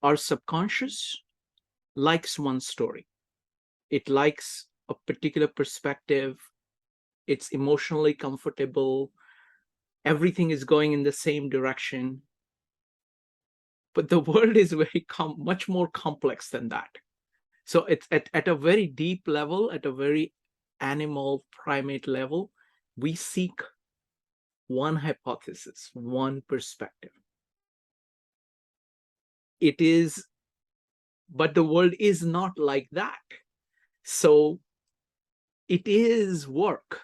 our subconscious likes one story. It likes a particular perspective. It's emotionally comfortable. Everything is going in the same direction. But the world is very much more complex than that. So it's at a very deep level, at a very animal primate level, we seek one hypothesis, one perspective. But the world is not like that. So it is work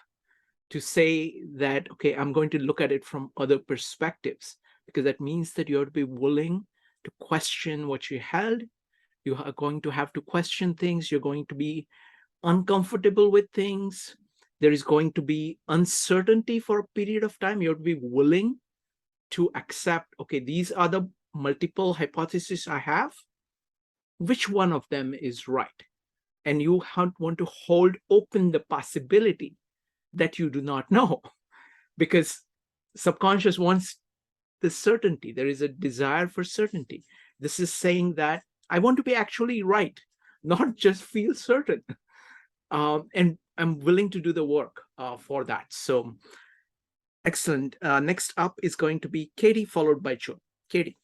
to say that, okay, I'm going to look at it from other perspectives, because that means that you have to be willing to question what you held. You are going to have to question things. You're going to be uncomfortable with things. There is going to be uncertainty for a period of time. You have to be willing to accept, okay, these are the multiple hypotheses I have. Which one of them is right? And you want to hold open the possibility that you do not know, because subconscious wants the certainty. There is a desire for certainty. This is saying that I want to be actually right, not just feel certain. And I'm willing to do the work for that. So excellent. Next up is going to be Katie, followed by Joe. Katie.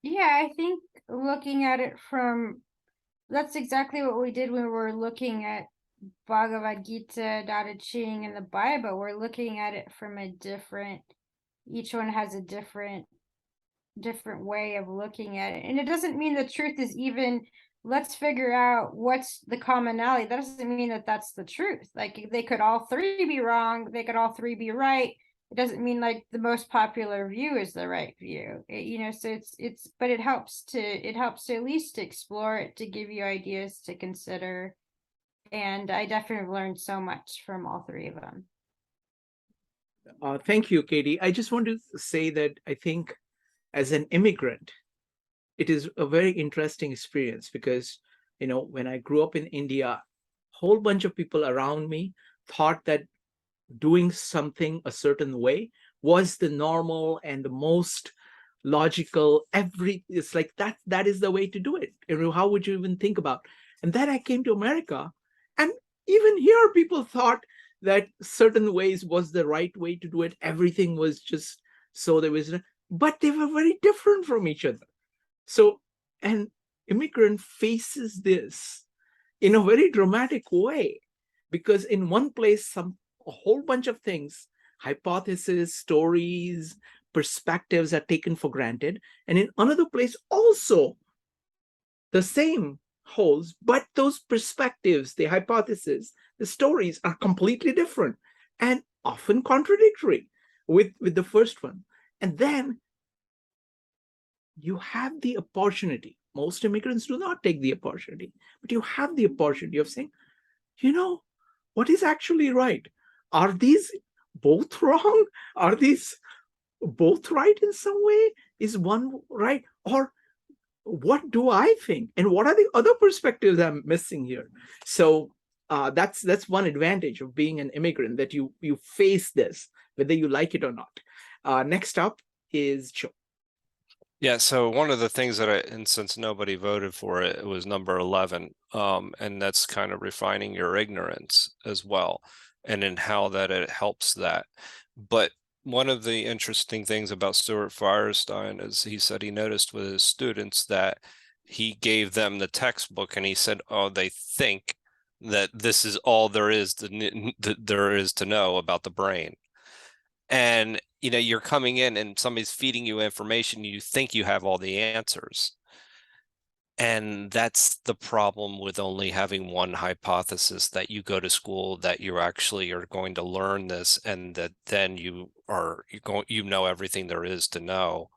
Yeah, I think looking at it that's exactly what we did when we were looking at Bhagavad Gita, Tao Te Ching, and the Bible. We're looking at it from each one has a different way of looking at it. And it doesn't mean the truth is even, let's figure out what's the commonality. That doesn't mean that that's the truth. Like, they could all three be wrong, they could all three be right. It doesn't mean like the most popular view is the right view. So but it helps to at least explore it, to give you ideas to consider. And I definitely learned so much from all three of them. Thank you, Katie. I just want to say that I think as an immigrant, it is a very interesting experience, because, when I grew up in India, a whole bunch of people around me thought that doing something a certain way was the normal and the most logical. It's like that is the way to do it. How would you even think about? And then I came to America, and even here people thought that certain ways was the right way to do it. Everything was just so. but they were very different from each other. So an immigrant faces this in a very dramatic way, because in one place, a whole bunch of things, hypotheses, stories, perspectives are taken for granted. And in another place also, the same holds, but those perspectives, the hypotheses, the stories are completely different and often contradictory with the first one. And then you have the opportunity. Most immigrants do not take the opportunity, but you have the opportunity of saying, what is actually right? Are these both wrong? Are these both right in some way? Is one right? Or what do I think? And what are the other perspectives I'm missing here? So that's one advantage of being an immigrant, that you face this, whether you like it or not. Next up is Joe. Yeah, so one of the things that and since nobody voted for it, it was number 11, and that's kind of refining your ignorance as well, and in how that it helps that. But one of the interesting things about Stuart Firestein is he said he noticed with his students that he gave them the textbook and he said, oh, they think that this is all there is to know about the brain. And you're coming in and somebody's feeding you information, you think you have all the answers. And that's the problem with only having one hypothesis, that you go to school, that you actually are going to learn this, and that then you know everything there is to know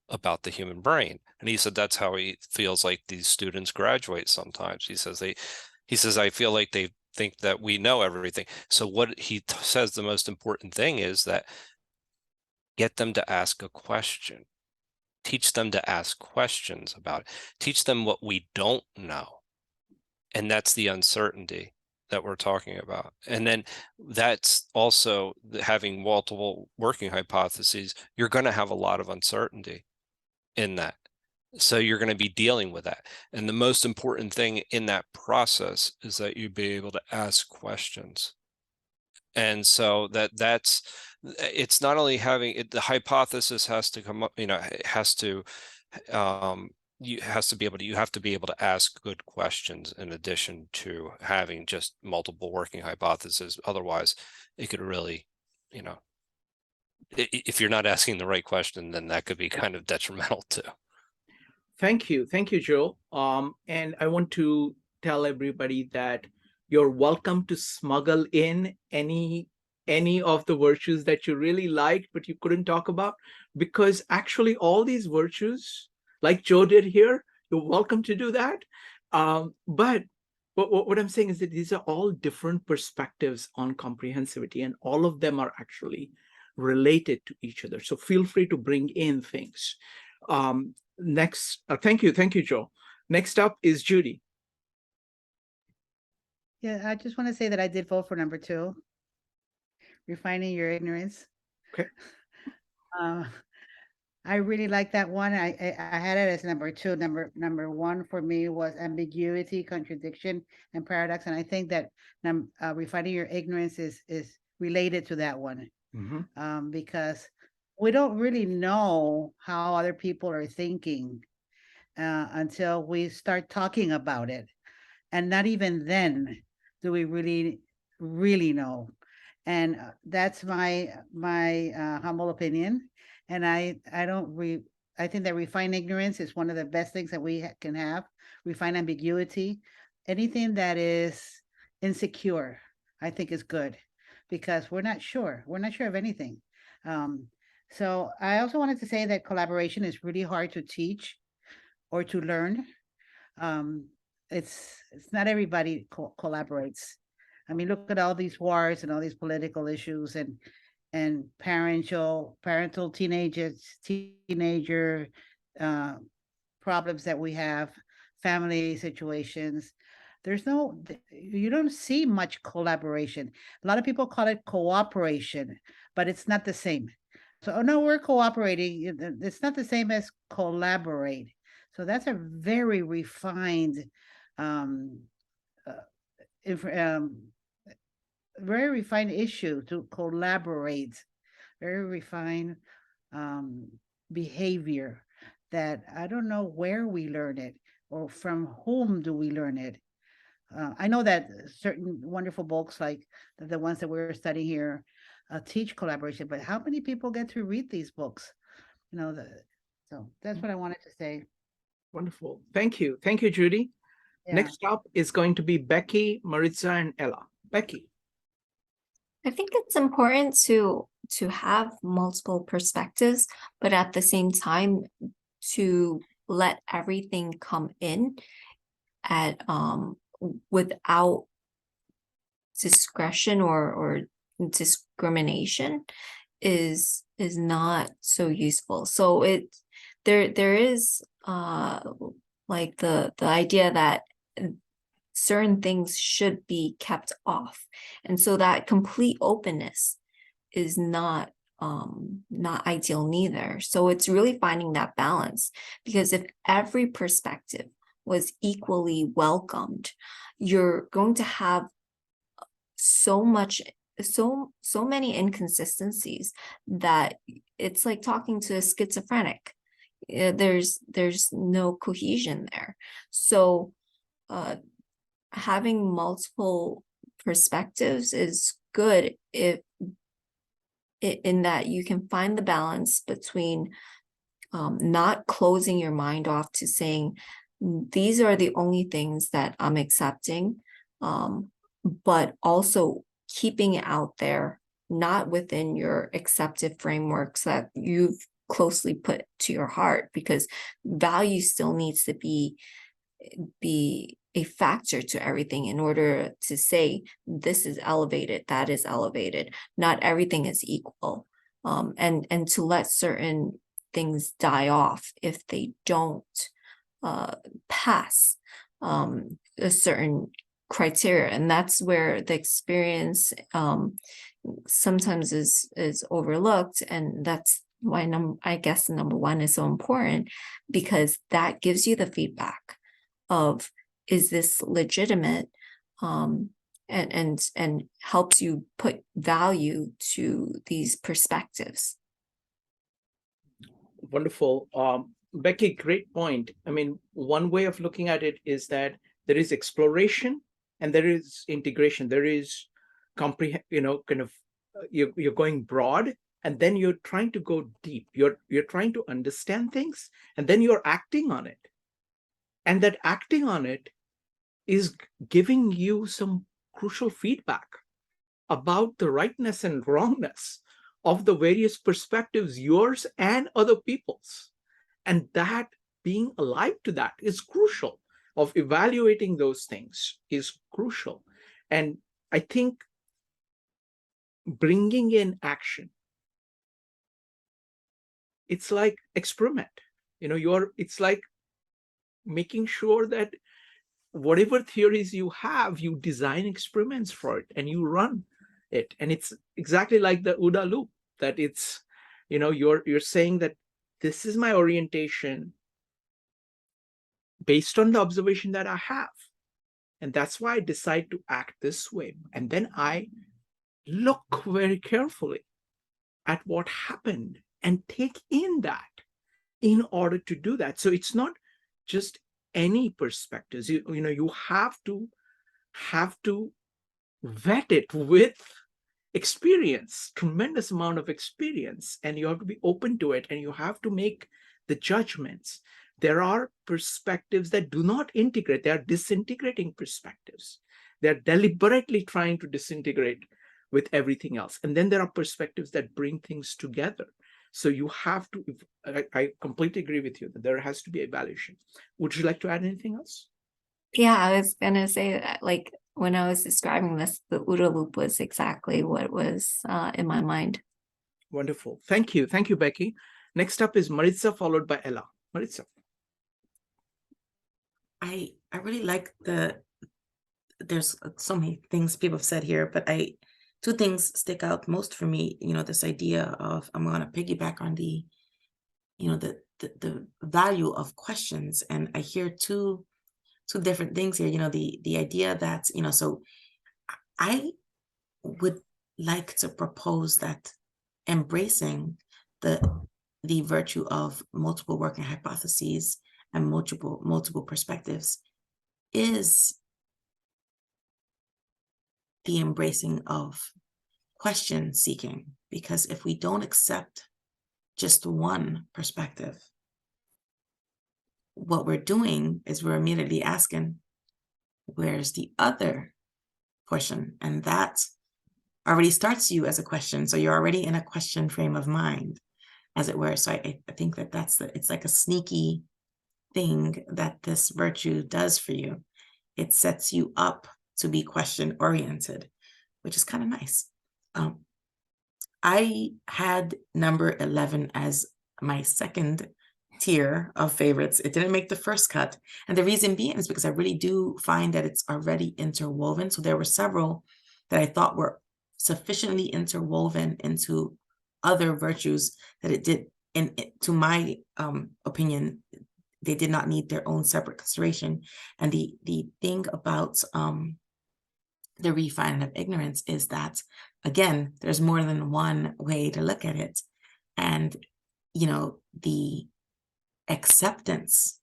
about the human brain. And he said that's how he feels like these students graduate sometimes. He says I feel like they think that we know everything. So what he says the most important thing is that get them to ask a question. Teach them to ask questions about it. Teach them what we don't know. And that's the uncertainty that we're talking about. And then that's also having multiple working hypotheses. You're going to have a lot of uncertainty in that. So you're going to be dealing with that. And the most important thing in that process is that you be able to ask questions. And so it's not only having it, the hypothesis has to come up, it has to, you have to be able to ask good questions in addition to having just multiple working hypotheses. Otherwise it could really, if you're not asking the right question, then that could be kind of detrimental too. Thank you, Joe. And I want to tell everybody that you're welcome to smuggle in any of the virtues that you really liked but you couldn't talk about, because actually all these virtues, like Joe did here, you're welcome to do that. But what I'm saying is that these are all different perspectives on comprehensivity, and all of them are actually related to each other. So feel free to bring in things. Next, thank you, Joe. Next up is Judy. Yeah, I just want to say that I did vote for number 2, refining your ignorance. Okay. I really like that one. I had it as number 2. Number 1 for me was ambiguity, contradiction, and paradox. And I think that refining your ignorance is related to that one. Mm-hmm. Because we don't really know how other people are thinking until we start talking about it. And not even then do we really know. And that's my humble opinion. And I think that refined ignorance is one of the best things that we can have. Refined ambiguity, anything that is insecure, I think is good, because we're not sure of anything. So I also wanted to say that collaboration is really hard to teach or to learn. It's not everybody collaborates. I mean, look at all these wars and all these political issues and parental teenager problems that we have, family situations. You don't see much collaboration. A lot of people call it cooperation, but it's not the same. So, oh no, we're cooperating. It's not the same as collaborate. So that's a very refined, very refined issue to collaborate. Very refined behavior that I don't know where we learn it or from whom do we learn it. I know that certain wonderful books like the ones that we're studying here teach collaboration, but how many people get to read these books? So that's what I wanted to say. Wonderful. Thank you. Thank you, Judy. Yeah. Next up is going to be Becky, Maritza, and Ella. Becky. I think it's important to have multiple perspectives, but at the same time to let everything come in at without discretion or discrimination is not so useful. So there is like the idea that certain things should be kept off, and so that complete openness is not ideal neither. So it's really finding that balance, because if every perspective was equally welcomed, you're going to have so many inconsistencies that it's like talking to a schizophrenic. There's no cohesion there. So having multiple perspectives is good in that you can find the balance between not closing your mind off to saying these are the only things that I'm accepting, but also keeping it out there, not within your accepted frameworks that you've closely put to your heart, because value still needs to be a factor to everything in order to say this is elevated, that is elevated. Not everything is equal, and to let certain things die off if they don't pass a certain criteria. And that's where the experience sometimes is overlooked, and that's why I guess number one is so important, because that gives you the feedback of, is this legitimate, and helps you put value to these perspectives. Wonderful. Becky, great point. I mean, one way of looking at it is that there is exploration and there is integration. There is you're going broad, and then you're trying to go deep. You're trying to understand things, and then you're acting on it. And that acting on it is giving you some crucial feedback about the rightness and wrongness of the various perspectives, yours and other people's. And that being alive to that is crucial. Of evaluating those things is crucial. And I think bringing in action, it's like experiment. It's like making sure that whatever theories you have, you design experiments for it and you run it. And it's exactly like the OODA loop, that it's, you're saying that this is my orientation based on the observation that I have. And that's why I decide to act this way. And then I look very carefully at what happened and take in that in order to do that. So it's not just any perspectives. You have to vet it with experience, tremendous amount of experience, and you have to be open to it, and you have to make the judgments. There are perspectives that do not integrate. They are disintegrating perspectives. They're deliberately trying to disintegrate with everything else. And then there are perspectives that bring things together. So you have to, I completely agree with you that there has to be evaluation. Would you like to add anything else? Yeah, I was going to say that, like, when I was describing this, the OODA loop was exactly what was in my mind. Wonderful. Thank you. Thank you, Becky. Next up is Maritza, followed by Ella. Maritza. I really like there's so many things people have said here, but two things stick out most for me. This idea of, I'm going to piggyback on the value of questions. And I hear two different things here. The idea that, so I would like to propose that embracing the the virtue of multiple working hypotheses and multiple perspectives is the embracing of question seeking. Because if we don't accept just one perspective, what we're doing is we're immediately asking, where's the other portion? And that already starts you as a question. So you're already in a question frame of mind, as it were. So I think that it's like a sneaky thing that this virtue does for you. It sets you up to be question oriented, which is kind of nice. I had number 11 as my second tier of favorites. It didn't make the first cut. And the reason being is because I really do find that it's already interwoven. So there were several that I thought were sufficiently interwoven into other virtues that it did, to my opinion, they did not need their own separate consideration. And the thing about the refining of ignorance is that, again, there's more than one way to look at it. And, you know, the acceptance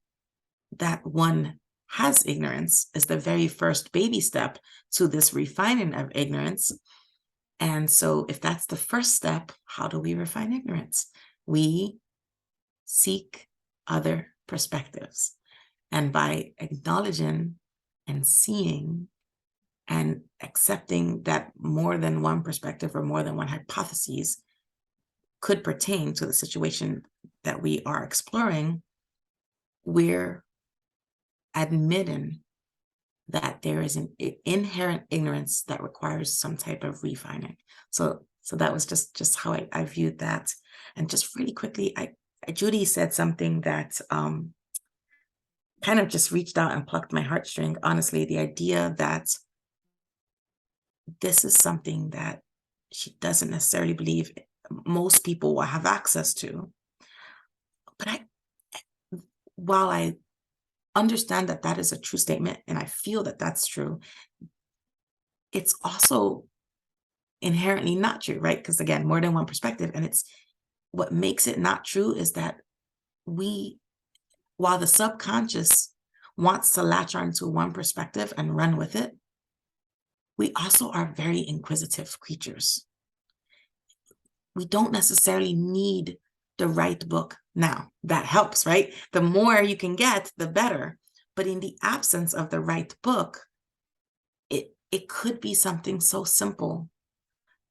that one has ignorance is the very first baby step to this refining of ignorance. And so if that's the first step, how do we refine ignorance? We seek other perspectives. And by acknowledging and seeing and accepting that more than one perspective or more than one hypothesis could pertain to the situation that we are exploring, we're admitting that there is an inherent ignorance that requires some type of refining. So that was just how I viewed that. And just really quickly, Judy said something that kind of just reached out and plucked my heartstring. Honestly, the idea that this is something that she doesn't necessarily believe most people will have access to. But while I understand that that is a true statement, and I feel that that's true, it's also inherently not true, right? Because again, more than one perspective. And it's what makes it not true is that while the subconscious wants to latch onto one perspective and run with it, we also are very inquisitive creatures. We don't necessarily need the right book now. That helps, right? The more you can get, the better. But in the absence of the right book, it could be something so simple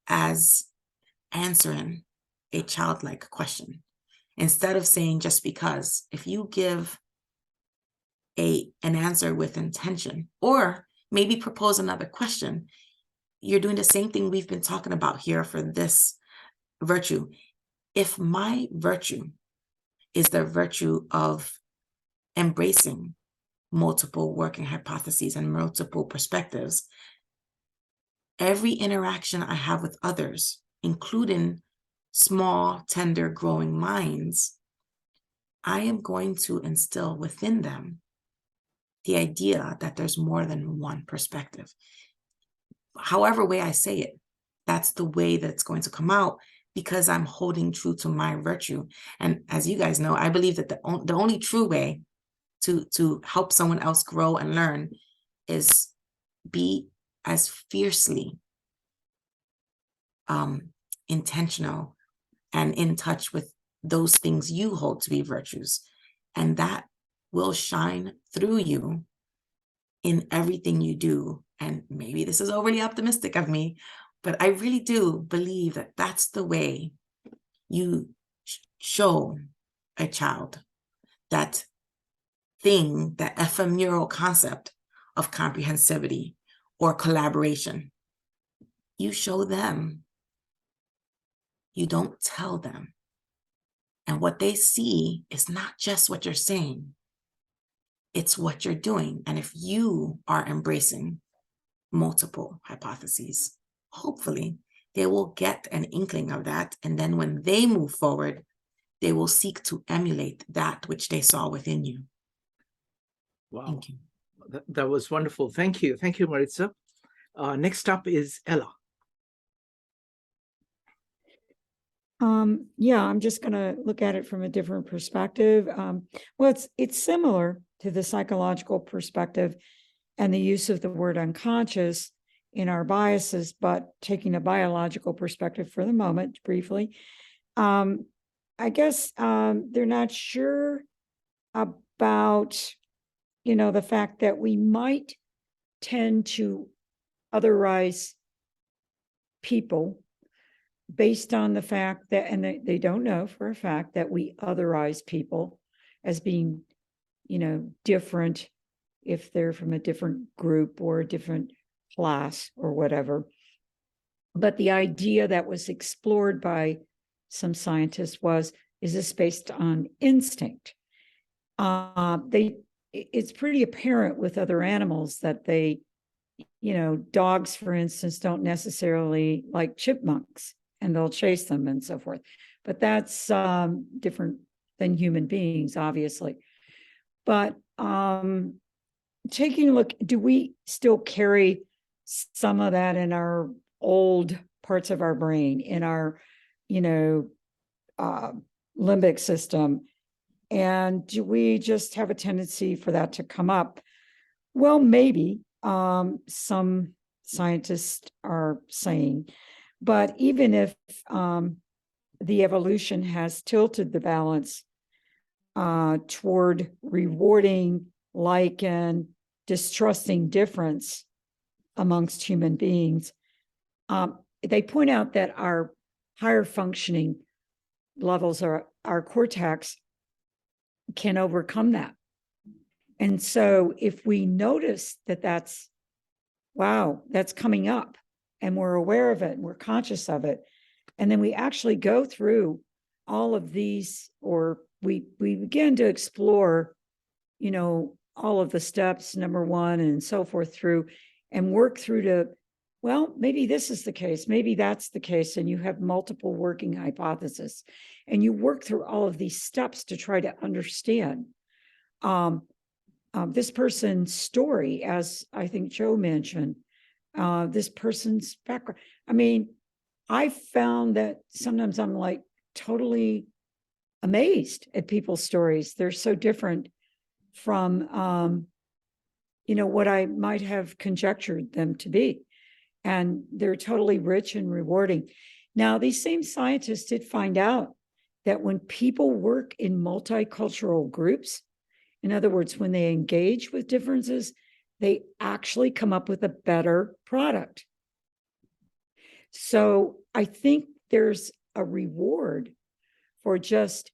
as answering a childlike question. Instead of saying just because, if you give an answer with intention, or maybe propose another question, you're doing the same thing we've been talking about here for this virtue. If my virtue is the virtue of embracing multiple working hypotheses and multiple perspectives, every interaction I have with others, including small, tender, growing minds, I am going to instill within them the idea that there's more than one perspective. However way I say it, that's the way that it's going to come out, because I'm holding true to my virtue. And as you guys know, I believe that the only true way to help someone else grow and learn is be as fiercely intentional and in touch with those things you hold to be virtues. And that will shine through you in everything you do. And maybe this is overly optimistic of me, but I really do believe that that's the way you show a child that thing, that ephemeral concept of comprehensivity or collaboration. You show them. You don't tell them. And what they see is not just what you're saying, it's what you're doing. And if you are embracing multiple hypotheses, hopefully they will get an inkling of that. And then when they move forward, they will seek to emulate that which they saw within you. Wow. Thank you. That was wonderful. Thank you. Thank you, Maritza. Next up is Ella. Yeah, I'm just going to look at it from a different perspective. Well, it's similar to the psychological perspective and the use of the word unconscious in our biases, but taking a biological perspective for the moment, briefly. I guess they're not sure about, the fact that we might tend to otherize people based on the fact that, and they don't know for a fact that we otherize people as being, different if they're from a different group or a different class or whatever. But the idea that was explored by some scientists is this based on instinct? It's pretty apparent with other animals that they, dogs, for instance, don't necessarily like chipmunks, and they'll chase them and so forth. But that's different than human beings, obviously. But taking a look, do we still carry some of that in our old parts of our brain, in our, limbic system? And do we just have a tendency for that to come up? Well, maybe some scientists are saying, but even if the evolution has tilted the balance toward rewarding like and distrusting difference amongst human beings, they point out that our higher functioning levels, our cortex, can overcome that. And so if we notice that that's coming up, and we're aware of it and we're conscious of it, and then we actually go through all of these, or we begin to explore, all of the steps, number one, and so forth through, and work through to, well, maybe this is the case, maybe that's the case, and you have multiple working hypotheses, and you work through all of these steps to try to understand this person's story, as I think Joe mentioned, this person's background. I mean, I found that sometimes I'm like totally amazed at people's stories. They're so different from, what I might have conjectured them to be. And they're totally rich and rewarding. Now, these same scientists did find out that when people work in multicultural groups, in other words, when they engage with differences, they actually come up with a better product. So I think there's a reward for just,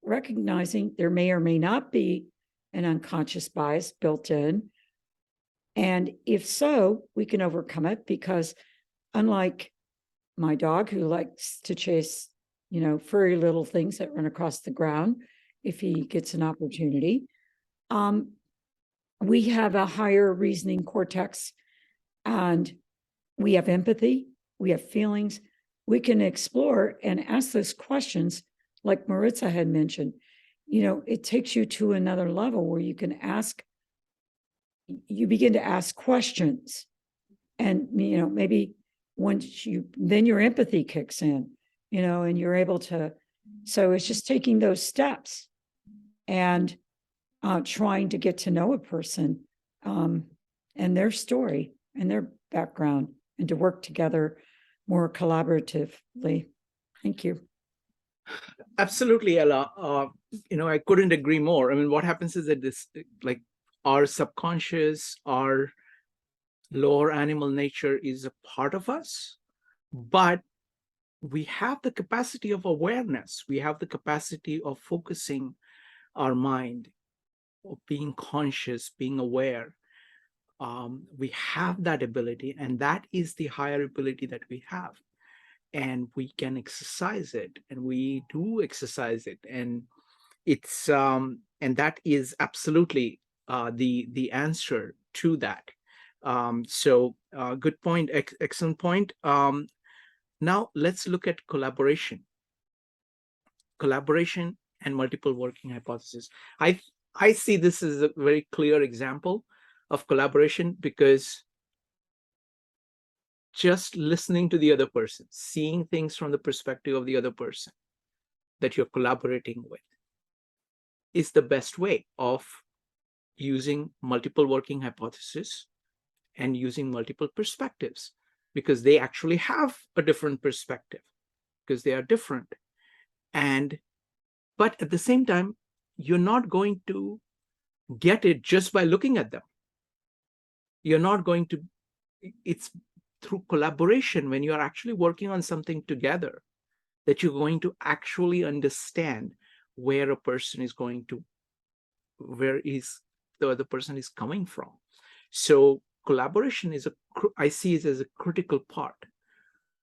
recognizing there may or may not be an unconscious bias built in. And if so, we can overcome it, because unlike my dog, who likes to chase, furry little things that run across the ground if he gets an opportunity, we have a higher reasoning cortex, and we have empathy, we have feelings. We can explore and ask those questions, like Maritza had mentioned. It takes you to another level where you can you begin to ask questions, and maybe once then your empathy kicks in, and you're able to. So it's just taking those steps and trying to get to know a person and their story and their background, and to work together more collaboratively. Thank you. Absolutely, Ella. I couldn't agree more. I mean, what happens is that this, like, our subconscious, our lower animal nature is a part of us, but we have the capacity of awareness. We have the capacity of focusing our mind, of being conscious, being aware. We have that ability, and that is the higher ability that we have. And we can exercise it, and we do exercise it. And it's and that is absolutely the answer to that. So good point, excellent point. Now let's look at collaboration and multiple working hypotheses. I see this as a very clear example of collaboration, because just listening to the other person, seeing things from the perspective of the other person that you're collaborating with, is the best way of using multiple working hypotheses and using multiple perspectives, because they actually have a different perspective, because they are different. But at the same time, you're not going to get it just by looking at them. You're not going to, it's through collaboration, when you are actually working on something together, that you're going to actually understand where a person is going to, where is the other person is coming from. So collaboration is I see it as a critical part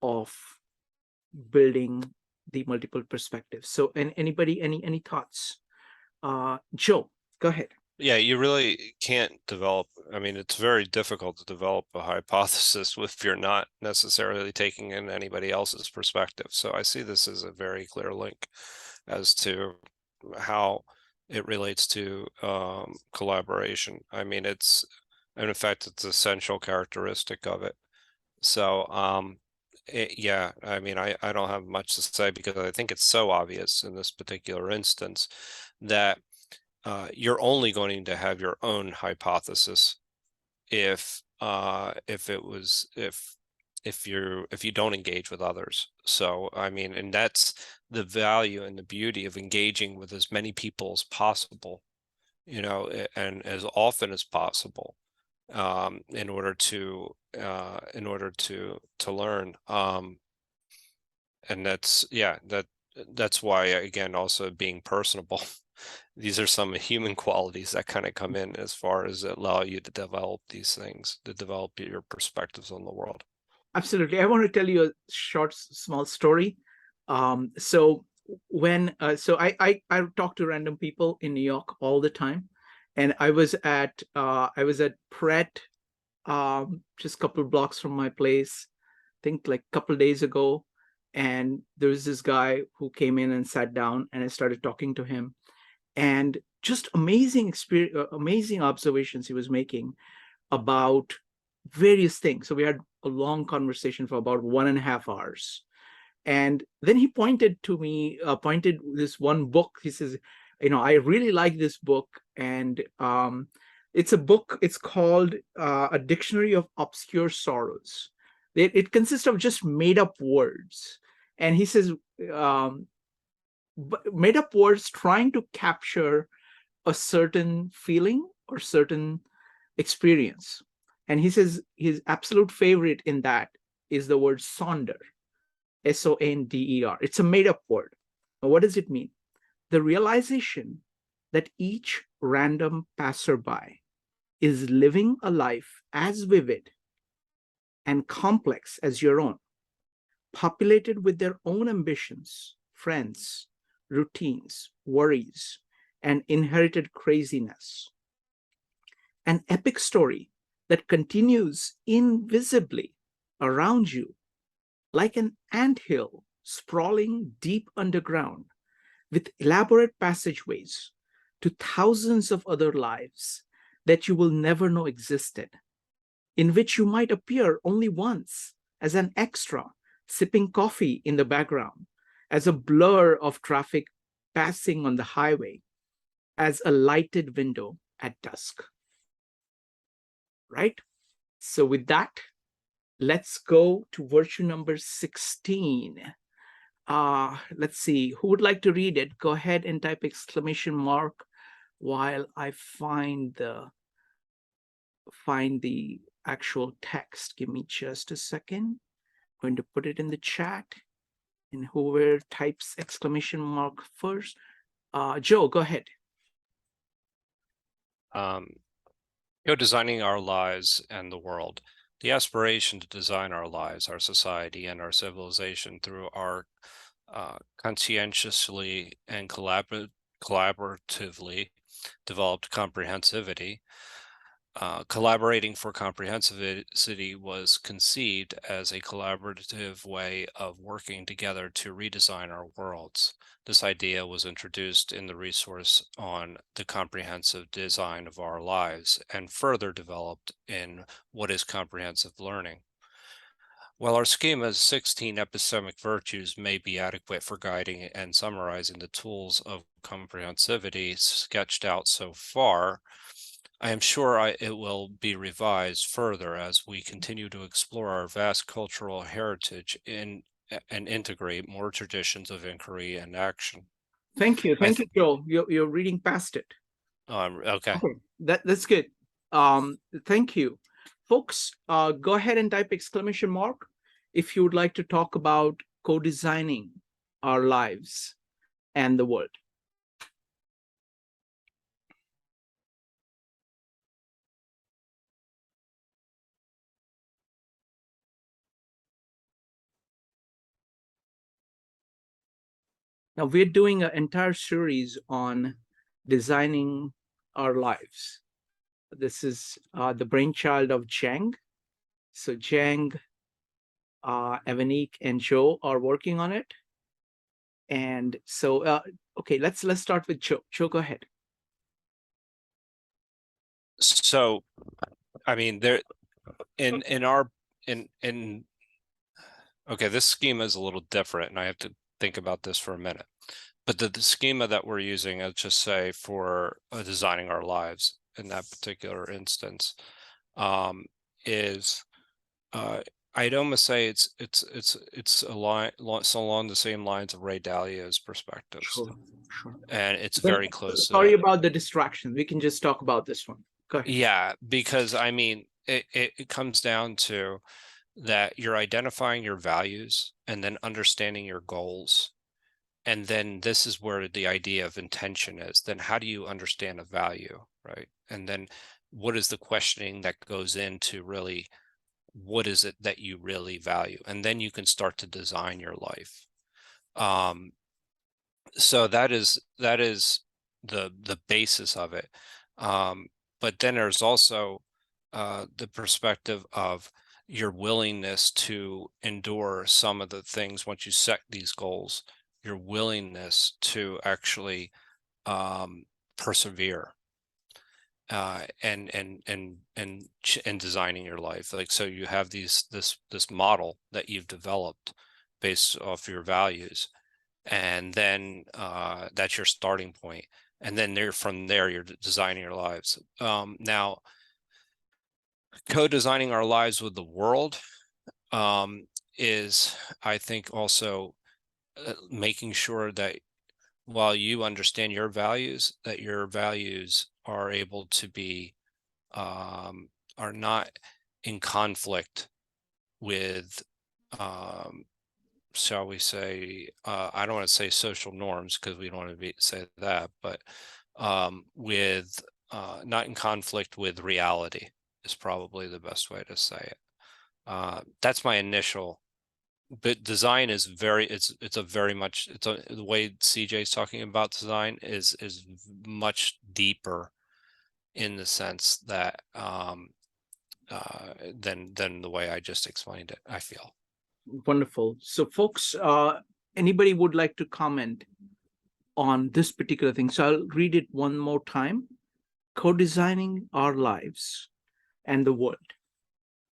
of building the multiple perspectives. So, and anybody, any thoughts? Joe, go ahead. Yeah, you really can't develop. I mean, it's very difficult to develop a hypothesis if you're not necessarily taking in anybody else's perspective. So I see this as a very clear link as to how it relates to collaboration. I mean, and in fact, it's an essential characteristic of it. So, yeah, I mean, I don't have much to say, because I think it's so obvious in this particular instance that you're only going to have your own hypothesis if you don't engage with others. So I mean, and that's the value and the beauty of engaging with as many people as possible, you know, and as often as possible, in order to learn. And that's why, again, also being personable. These are some human qualities that kind of come in as far as allow you to develop these things, to develop your perspectives on the world. Absolutely. I want to tell you a short, small story. So I talk to random people in New York all the time, and I was at Pret, just a couple of blocks from my place, I think like a couple of days ago, and there was this guy who came in and sat down, and I started talking to him, and just amazing experience, amazing observations he was making about various things. So we had a long conversation for about 1.5 hours. And then he pointed this one book. He says, I really like this book. And it's a book, it's called A Dictionary of Obscure Sorrows. It consists of just made up words. And he says, made up words trying to capture a certain feeling or certain experience. And he says his absolute favorite in that is the word sonder, S-O-N-D-E-R. It's a made up word. Now, what does it mean? The realization that each random passerby is living a life as vivid and complex as your own, populated with their own ambitions, friends, routines, worries, and inherited craziness. An epic story that continues invisibly around you, like an anthill sprawling deep underground, with elaborate passageways to thousands of other lives that you will never know existed, in which you might appear only once as an extra, sipping coffee in the background, as a blur of traffic passing on the highway, as a lighted window at dusk. Right? So with that, let's go to virtue number 16. Let's see, who would like to read it? Go ahead and type exclamation mark while I find the actual text. Give me just a second. I'm going to put it in the chat, and whoever types exclamation mark first. Joe, go ahead. Designing our lives and the world. The aspiration to design our lives, our society, and our civilization through our conscientiously and collaboratively developed comprehensivity. Collaborating for comprehensivity was conceived as a collaborative way of working together to redesign our worlds. This idea was introduced in the resource on the comprehensive design of our lives and further developed in what is comprehensive learning. While our schema's 16 epistemic virtues may be adequate for guiding and summarizing the tools of comprehensivity sketched out so far, I am sure it will be revised further as we continue to explore our vast cultural heritage and integrate more traditions of inquiry and action. Thank you, Joel. You're reading past it. Okay. Okay, that's good. Thank you, folks. Go ahead and type exclamation mark if you would like to talk about co-designing our lives and the world. Now we're doing an entire series on designing our lives. This is the brainchild of Zhang. So Zhang, Evanique, and Joe are working on it. And so, okay, let's start with Joe. Joe, go ahead. So, I mean, there okay, this schema is a little different, and I have to think about this for a minute. But the schema that we're using, let's just say, for designing our lives in that particular instance, is I'd almost say it's along the same lines of Ray Dalio's perspectives. Sure. And it's very close. Sorry about the distraction. We can just talk about this one. Go ahead. Yeah, because I mean, it comes down to that you're identifying your values and then understanding your goals. And then this is where the idea of intention is. Then how do you understand a value, right? And then what is the questioning that goes into really, what is it that you really value? And then you can start to design your life. So that is the basis of it. But then there's also the perspective of your willingness to endure some of the things once you set these goals, your willingness to actually persevere and designing your life. Like, so you have this model that you've developed based off your values, and then that's your starting point. And then from there, you're designing your lives. Now, co-designing our lives with the world is, I think, also making sure that while you understand your values, that your values are able to be, are not in conflict with, shall we say, I don't want to say social norms because we don't want to say that, but with not in conflict with reality is probably the best way to say it. That's my initial. But design is the way CJ is talking about design is much deeper in the sense that than the way I just explained it, I feel. Wonderful. So folks, anybody would like to comment on this particular thing? So I'll read it one more time. Co-designing our lives and the world.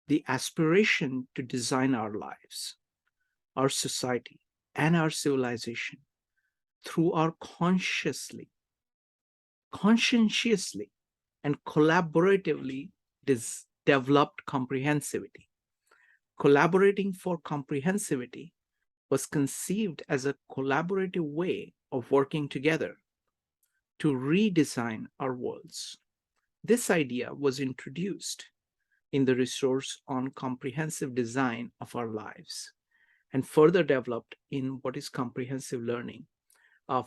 The aspiration to design our lives, our society, and our civilization through our conscientiously, and collaboratively developed comprehensivity. Collaborating for comprehensivity was conceived as a collaborative way of working together to redesign our worlds. This idea was introduced in the resource on comprehensive design of our lives and further developed in what is comprehensive learning.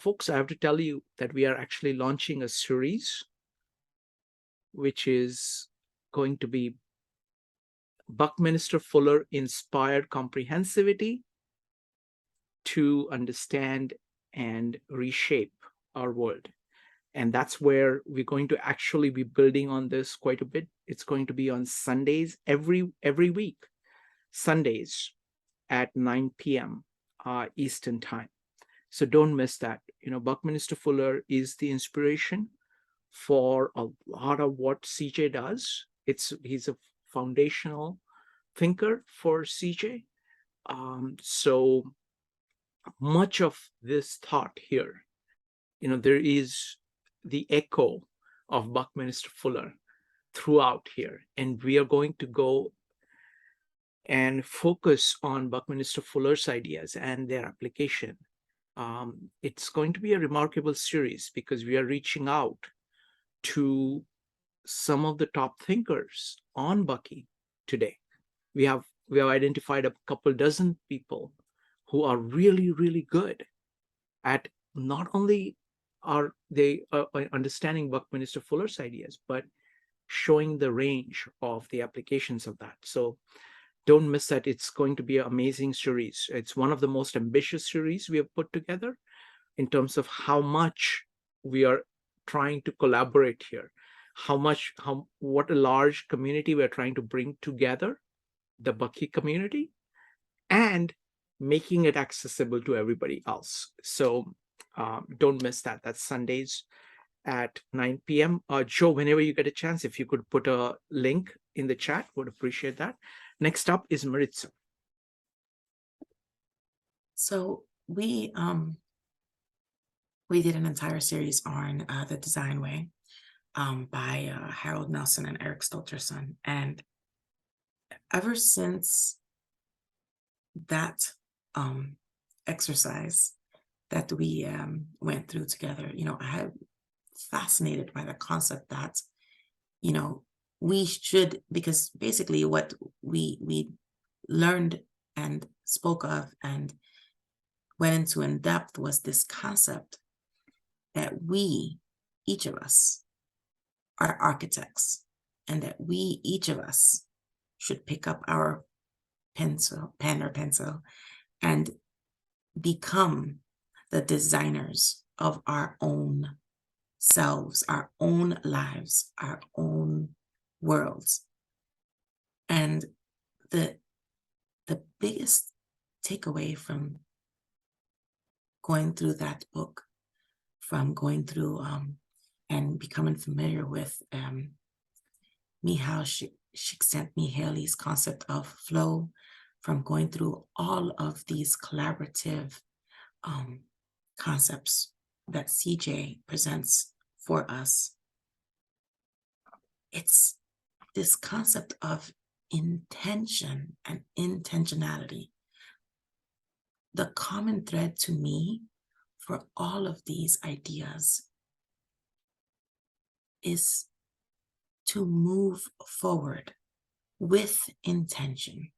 Folks, I have to tell you that we are actually launching a series which is going to be Buckminster Fuller inspired comprehensivity to understand and reshape our world. And that's where we're going to actually be building on this quite a bit. It's going to be on Sundays every week, Sundays at 9 p.m. Eastern time. So don't miss that. You know, Buckminster Fuller is the inspiration for a lot of what CJ does. He's a foundational thinker for CJ. So much of this thought here, there is the echo of Buckminster Fuller throughout here. And we are going to go and focus on Buckminster Fuller's ideas and their application. It's going to be a remarkable series because we are reaching out to some of the top thinkers on Bucky today. We have identified a couple dozen people who are really, really good at not only are they understanding Buckminster Fuller's ideas, but showing the range of the applications of that. So don't miss that. It's going to be an amazing series. It's one of the most ambitious series we have put together in terms of how much we are trying to collaborate here, what a large community we're trying to bring together, the Bucky community, and making it accessible to everybody else. So don't miss that. That's Sundays at 9 p.m. Joe, whenever you get a chance, if you could put a link in the chat, would appreciate that. Next up is Maritza. So we did an entire series on the Design Way by Harold Nelson and Eric Stolterson. And ever since that exercise that we went through together, I have fascinated by the concept that, we should, because basically what we learned and spoke of and went into in depth was this concept that we, each of us, are architects, and that we, each of us, should pick up our pen or pencil and become the designers of our own selves, our own lives, our own worlds. And the biggest takeaway from going through that book, from going through and becoming familiar with Mihaly Csikszentmihalyi's concept of flow, from going through all of these collaborative concepts that CJ presents for us, it's this concept of intention and intentionality. The common thread to me for all of these ideas is to move forward with intention.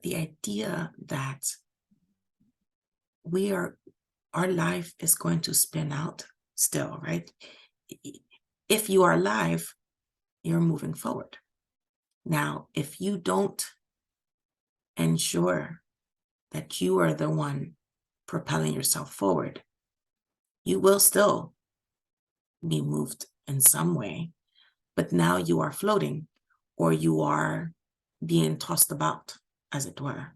The idea that our life is going to spin out still, right? If you are alive, you're moving forward. Now, if you don't ensure that you are the one propelling yourself forward, you will still be moved in some way, but now you are floating, or you are being tossed about, as it were.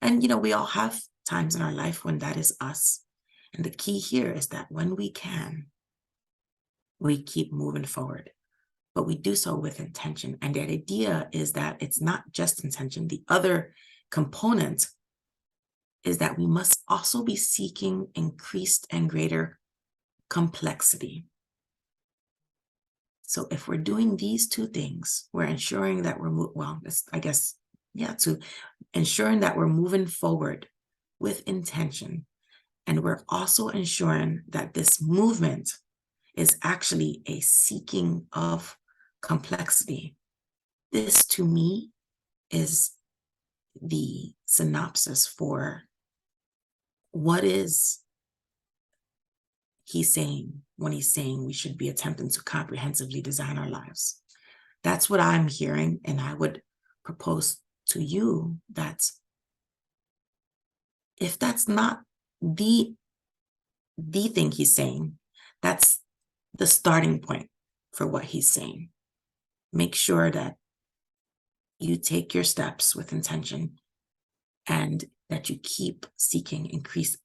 And, we all have times in our life when that is us. And the key here is that when we can, we keep moving forward, but we do so with intention. And the idea is that it's not just intention. The other component is that we must also be seeking increased and greater complexity. So if we're doing these two things, we're ensuring that ensuring that we're moving forward with intention. And we're also ensuring that this movement is actually a seeking of complexity. This, to me, is the synopsis for what is he saying when he's saying we should be attempting to comprehensively design our lives. That's what I'm hearing, and I would propose to you that if that's not the thing he's saying, that's the starting point for what he's saying. Make sure that you take your steps with intention and that you keep seeking increased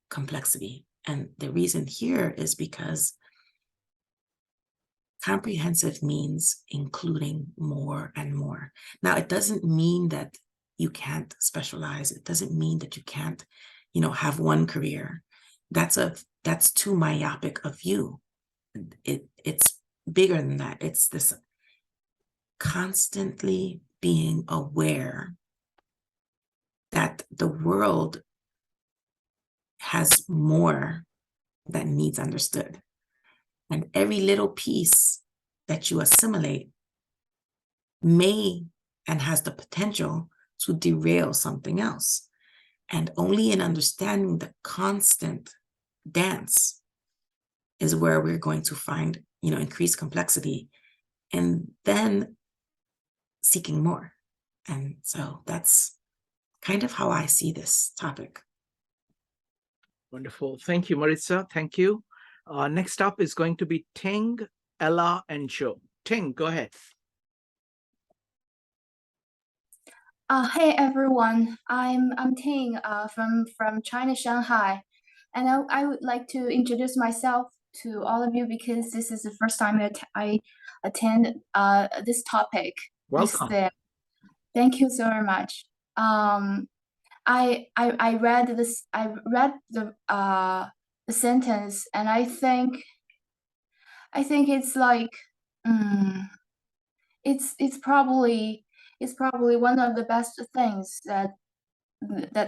complexity. And the reason here is because comprehensive means including more and more. Now, it doesn't mean that you can't specialize. It doesn't mean that you can't, have one career. That's too myopic of you. It's bigger than that. It's this constantly being aware that the world has more that needs understood. And every little piece that you assimilate may and has the potential to derail something else. And only in understanding the constant dance is where we're going to find, increased complexity, and then seeking more. And so that's kind of how I see this topic. Wonderful. Thank you, Maritza. Thank you. Next up is going to be Ting, Ella, and Joe. Ting, go ahead. Hey everyone, I'm Ting from China, Shanghai, and I would like to introduce myself to all of you because this is the first time I attend this topic. Welcome. Thank you so very much. I read this. I read the sentence, and I think it's like it's probably one of the best things that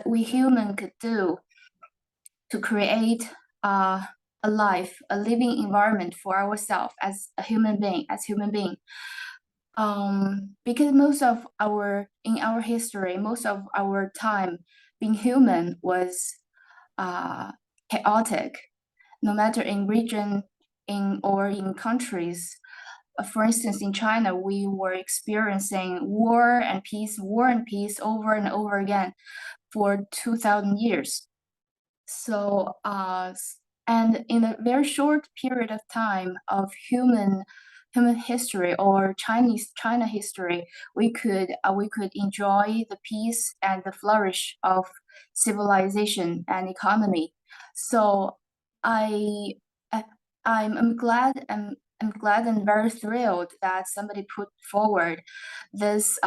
we human could do to create a life, a living environment for ourselves as a human being, because in our history, most of our time being human was chaotic, no matter in region or in countries. For instance, in China, we were experiencing war and peace over and over again for 2,000 years. So, and in a very short period of time of human history or China history, we could enjoy the peace and the flourish of civilization and economy. So, I'm glad and very thrilled that somebody put forward this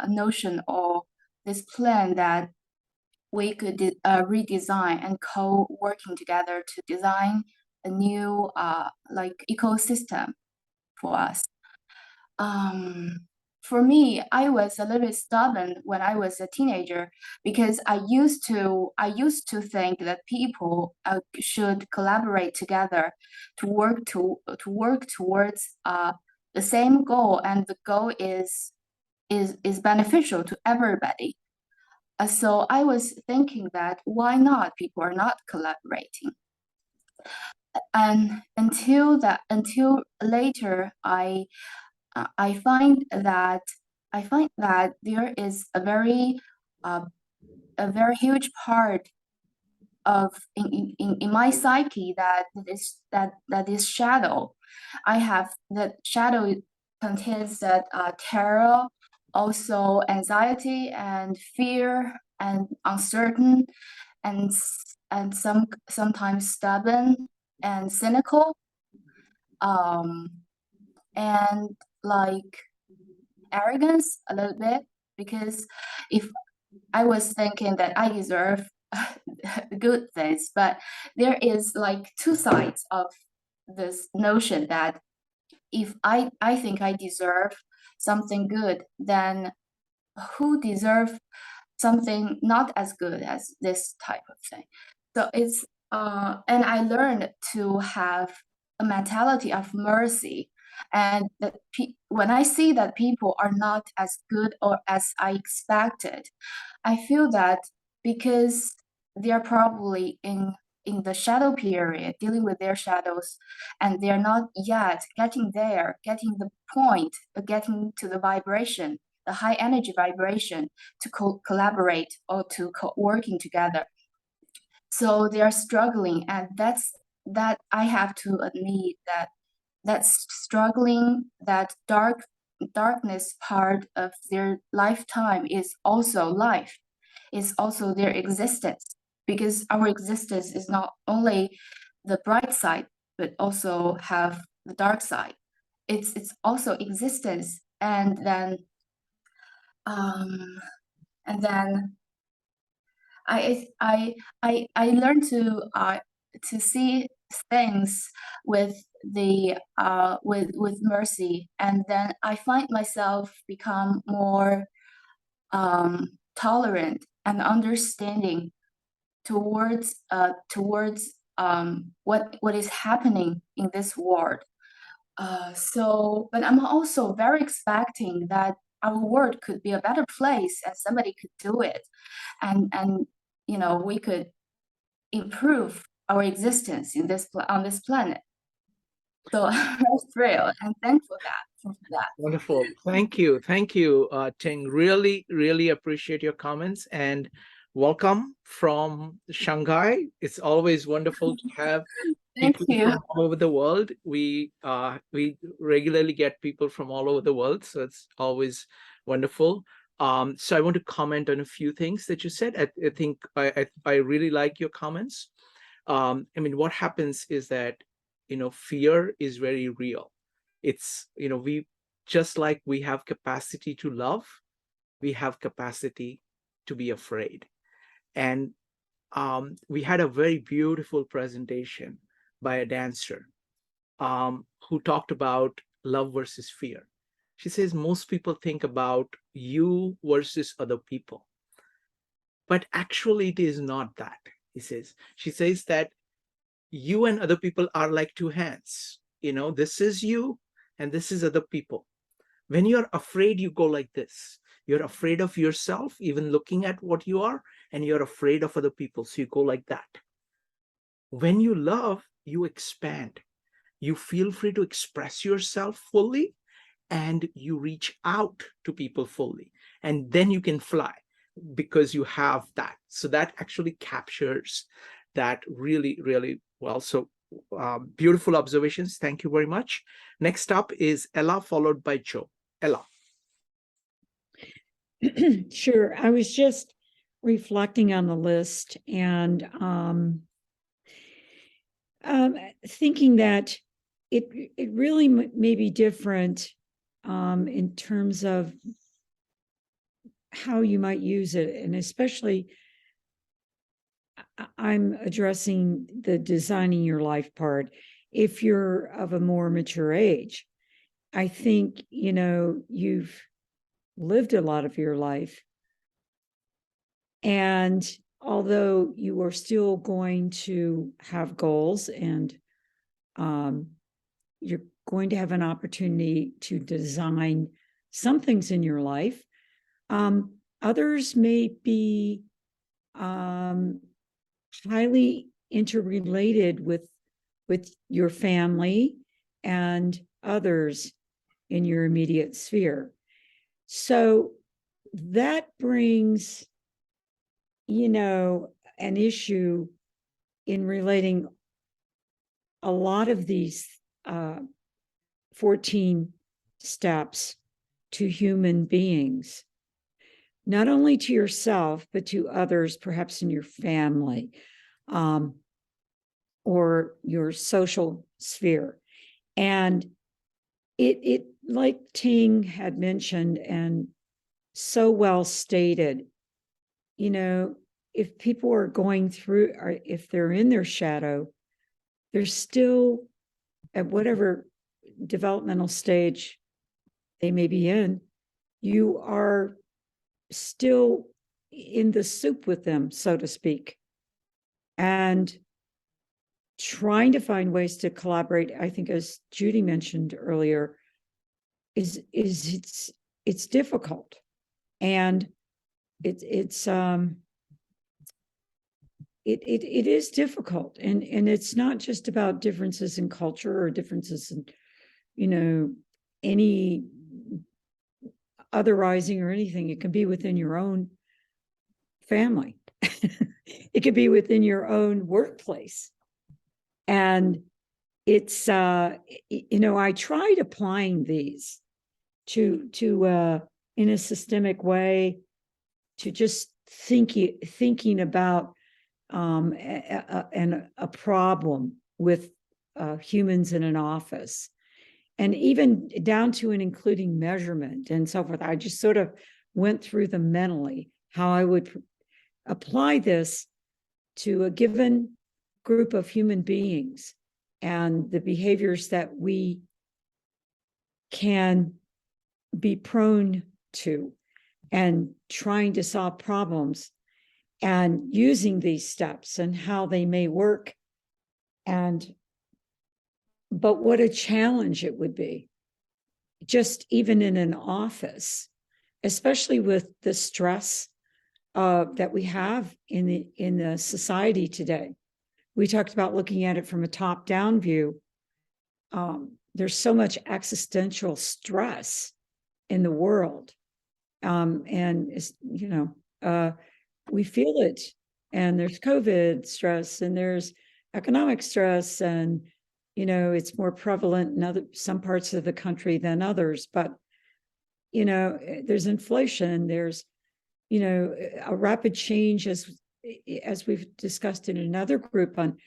notion or this plan that we could redesign and co-working together to design a new ecosystem for us. For me, I was a little bit stubborn when I was a teenager because I used to think that people should collaborate together to work towards the same goal, and the goal is beneficial to everybody. So I was thinking that why not? People are not collaborating, and until later I find that there is a very huge part of in my psyche that is shadow. I have that shadow contains that terror, also anxiety and fear and uncertain and sometimes stubborn and cynical, and like arrogance a little bit, because if I was thinking that I deserve good things, but there is like two sides of this notion that if I think I deserve something good, then who deserve something not as good as this type of thing? So it's and I learned to have a mentality of mercy, and that when I see that people are not as good or as I expected, I feel that because they are probably in the shadow period, dealing with their shadows, and they're not yet getting the point, getting to the vibration, the high energy vibration to collaborate or to working together. So they are struggling, and that I have to admit that struggling, that darkness part of their lifetime is also life, is also their existence, because our existence is not only the bright side, but also have the dark side. It's also existence, and then I learned to see things with with mercy, and then I find myself become more tolerant and understanding towards what is happening in this world. But I'm also very expecting that our world could be a better place and somebody could do it, and you know, we could improve our existence in on this planet. So I'm thrilled and thankful for that. Wonderful. Thank you. Thank you, Ting. Really, really appreciate your comments, and welcome from Shanghai. It's always wonderful to have Thank people you. from all over the world. We regularly get people from all over the world, so it's always wonderful. So I want to comment on a few things that you said. I think I really like your comments. I mean, what happens is that, you know, fear is very real. It's, you know, we just like we have capacity to love, we have capacity to be afraid. And we had a very beautiful presentation by a dancer who talked about love versus fear. She says most people think about you versus other people, but actually it is not that. She says that you and other people are like two hands. You know, this is you and this is other people. When you're afraid, you go like this. You're afraid of yourself, even looking at what you are, and you're afraid of other people, so you go like that. When you love, you expand. You feel free to express yourself fully, and you reach out to people fully, and then you can fly because you have that. So that actually captures that really, really well. So beautiful observations. Thank you very much. Next up is Ella, followed by Joe. Ella. Sure. I was just reflecting on the list and thinking that it really may be different in terms of how you might use it. And especially, I'm addressing the designing your life part. If you're of a more mature age, I think, you know, you've lived a lot of your life. And although you are still going to have goals and you're going to have an opportunity to design some things in your life, others may be highly interrelated with your family and others in your immediate sphere. So that brings, you know, an issue in relating a lot of these 14 steps to human beings, not only to yourself, but to others, perhaps in your family or your social sphere. And it like Ting had mentioned and so well stated, you know, if people are going through, or if they're in their shadow, they're still at whatever developmental stage they may be in, you are still in the soup with them, so to speak. And trying to find ways to collaborate, I think, as Judy mentioned earlier, it's difficult. And it is difficult. And it's not just about differences in culture or differences in, you know, any otherizing or anything. It can be within your own family. It could be within your own workplace. And it's, you know, I tried applying these to in a systemic way, to just thinking about a problem with humans in an office, and even down to and including measurement and so forth. I just sort of went through them mentally, how I would apply this to a given group of human beings and the behaviors that we can be prone to, and trying to solve problems and using these steps and how they may work. But what a challenge it would be, just even in an office, especially with the stress that we have in the society today. We talked about looking at it from a top-down view. There's so much existential stress in the world, and we feel it. And there's COVID stress, and there's economic stress, and it's more prevalent in some parts of the country than others. But there's inflation. There's a rapid change, as we've discussed in another group on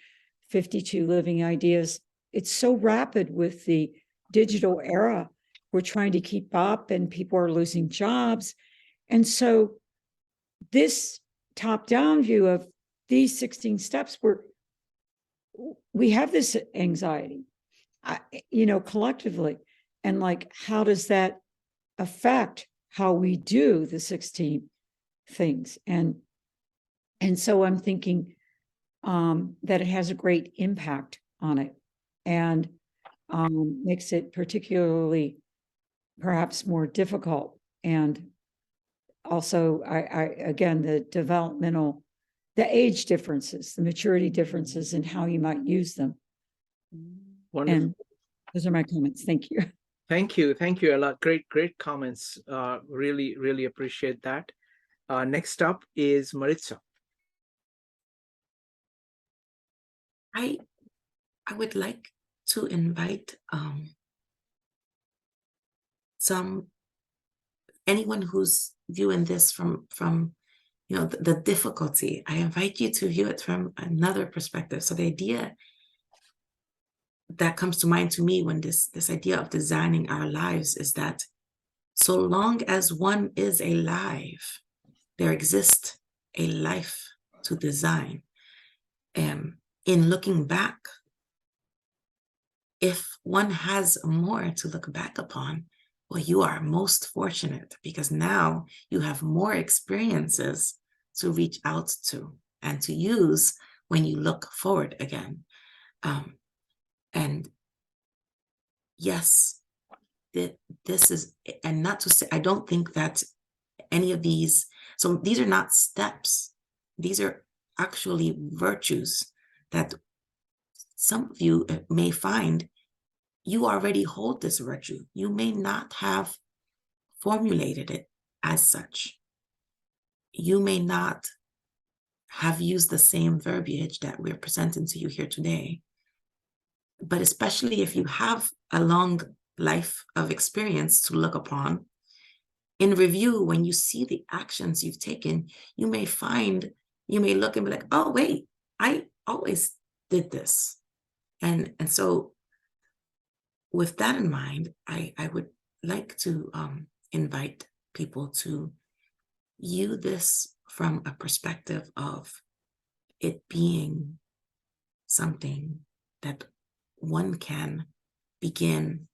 52 Living Ideas. It's so rapid with the digital era. We're trying to keep up, and people are losing jobs. And so this top-down view of these 16 steps, we have this anxiety, collectively. And how does that affect how we do the 16 things? And so I'm thinking that it has a great impact on it, and makes it particularly perhaps more difficult. And also, again, the age differences, the maturity differences, and how you might use them. Wonderful. And those are my comments. Thank you. Thank you, Ella. Great comments. Really appreciate that. Next up is Maritza. I would like to invite anyone who's viewing this from the difficulty. I invite you to view it from another perspective. So the idea that comes to mind to me when this idea of designing our lives is that so long as one is alive, there exists a life to design. In looking back, if one has more to look back upon, well, you are most fortunate, because now you have more experiences to reach out to and to use when you look forward again. And yes, this is, and not to say, I don't think that any of these, so these are not steps. These are actually virtues that some of you may find you already hold this virtue. You may not have formulated it as such. You may not have used the same verbiage that we're presenting to you here today. But especially if you have a long life of experience to look upon, in review, when you see the actions you've taken, you may look and be like, oh, wait, I always did this. And so with that in mind, I would like to invite people to view this from a perspective of it being something that one can begin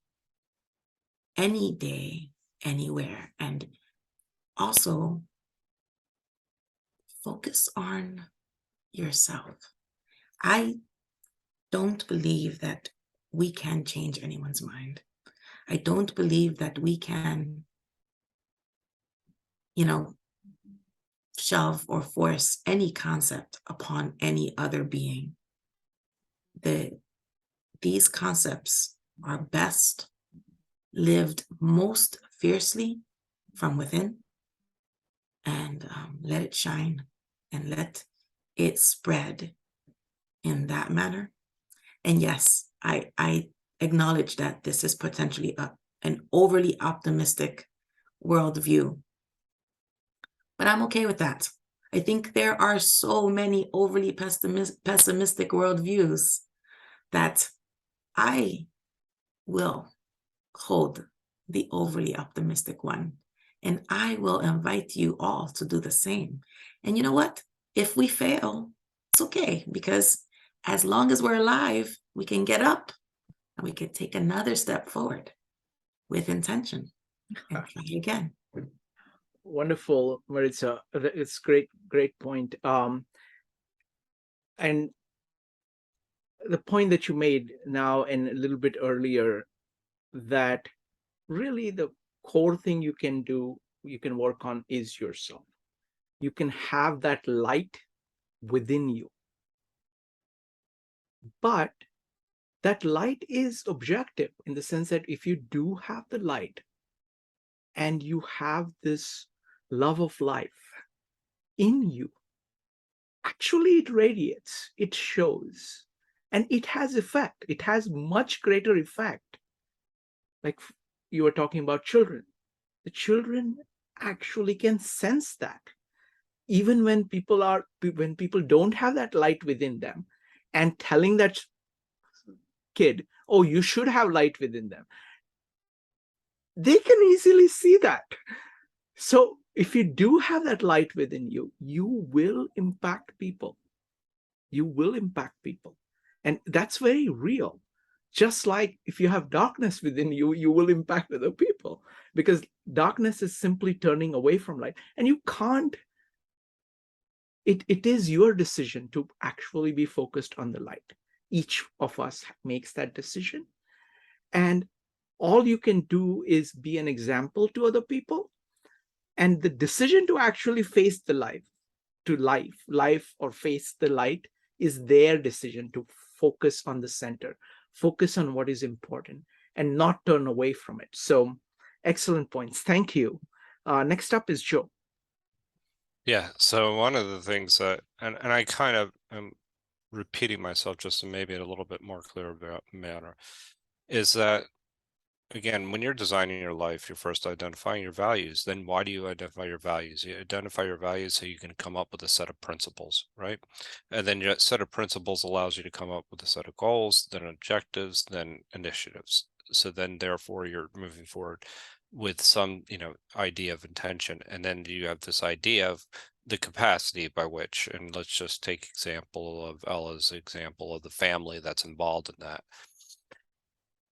any day, anywhere, and also focus on yourself. I don't believe that we can change anyone's mind. I don't believe that we can, shove or force any concept upon any other being. These concepts are best lived most fiercely from within, and let it shine and let it spread in that manner. And yes, I acknowledge that this is potentially an overly optimistic worldview, but I'm okay with that. I think there are so many overly pessimistic worldviews that I will hold the overly optimistic one, and I will invite you all to do the same. And you know what? If we fail, it's okay, because as long as we're alive, we can get up and we can take another step forward with intention and try again. Wonderful, Maritza. It's great point. And the point that you made now and a little bit earlier, that really the core thing you can do, you can work on, is yourself. You can have that light within you. But that light is objective in the sense that if you do have the light and you have this love of life in you, actually it radiates, it shows, and it has effect. It has much greater effect. Like you were talking about children. The children actually can sense that. Even when people don't have that light within them, and telling that kid, oh, you should have light within them, they can easily see that. So if you do have that light within you, you will impact people. You will impact people. And that's very real. Just like if you have darkness within you, you will impact other people, because darkness is simply turning away from light. And you can't, it is your decision to actually be focused on the light. Each of us makes that decision. And all you can do is be an example to other people. And the decision to actually face the life or face the light is their decision, to focus on the center, focus on what is important, and not turn away from it. So excellent points. Thank you. Next up is Joe. Yeah, so one of the things that, and I kind of am repeating myself just to maybe in a little bit more clear manner, is that, again, when you're designing your life, you're first identifying your values. Then why do you identify your values? You identify your values so you can come up with a set of principles, right? And then your set of principles allows you to come up with a set of goals, then objectives, then initiatives. So then therefore you're moving forward with some, idea of intention. And then you have this idea of the capacity by which, and let's just take example of Ella's example of the family that's involved in that.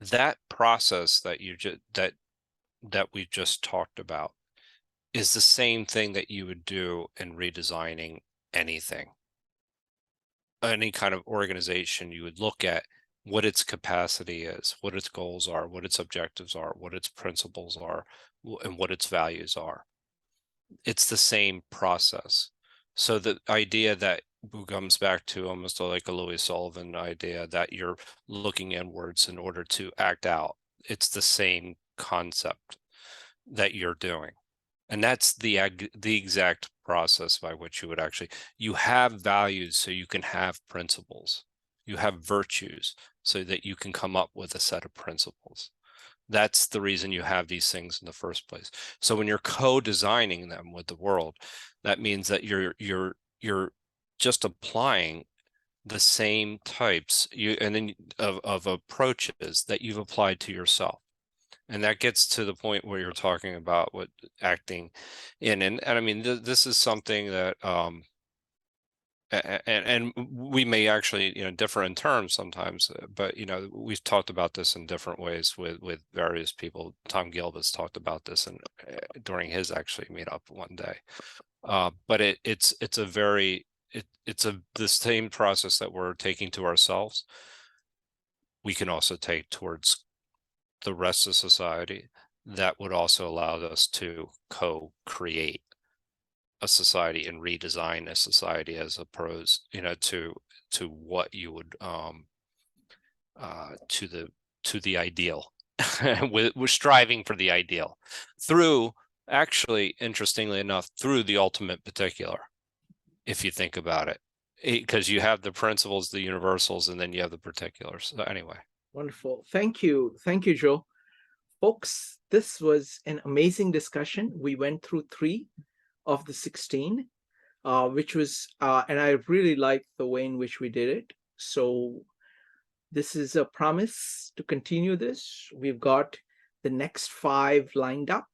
That process that you just that we just talked about is the same thing that you would do in redesigning anything. Any kind of organization, you would look at what its capacity is, what its goals are, what its objectives are, what its principles are, and what its values are. It's the same process. So the idea that comes back to almost like a Louis Sullivan idea that you're looking inwards in order to act out. It's the same concept that you're doing. And that's the exact process by which you would actually, you have values so you can have principles. You have virtues so that you can come up with a set of principles. That's the reason you have these things in the first place. So when you're co-designing them with the world, that means that you're just applying the same types of approaches that you've applied to yourself. And that gets to the point where you're talking about what acting in, and I mean, this is something that, and we may actually, differ in terms sometimes, but, we've talked about this in different ways with various people. Tom Gilbit's talked about this during his actually meetup one day. But it's the same process that we're taking to ourselves. We can also take towards the rest of society. That would also allow us to co-create a society and redesign a society as opposed, to what you would to the ideal. We're striving for the ideal through, actually, interestingly enough, through the ultimate particular, if you think about it, because you have the principles, the universals, and then you have the particulars. So anyway. Wonderful. Thank you. Thank you, Joe. Folks, this was an amazing discussion. We went through 3 of the 16, which was, and I really liked the way in which we did it. So this is a promise to continue this. We've got the next 5 lined up,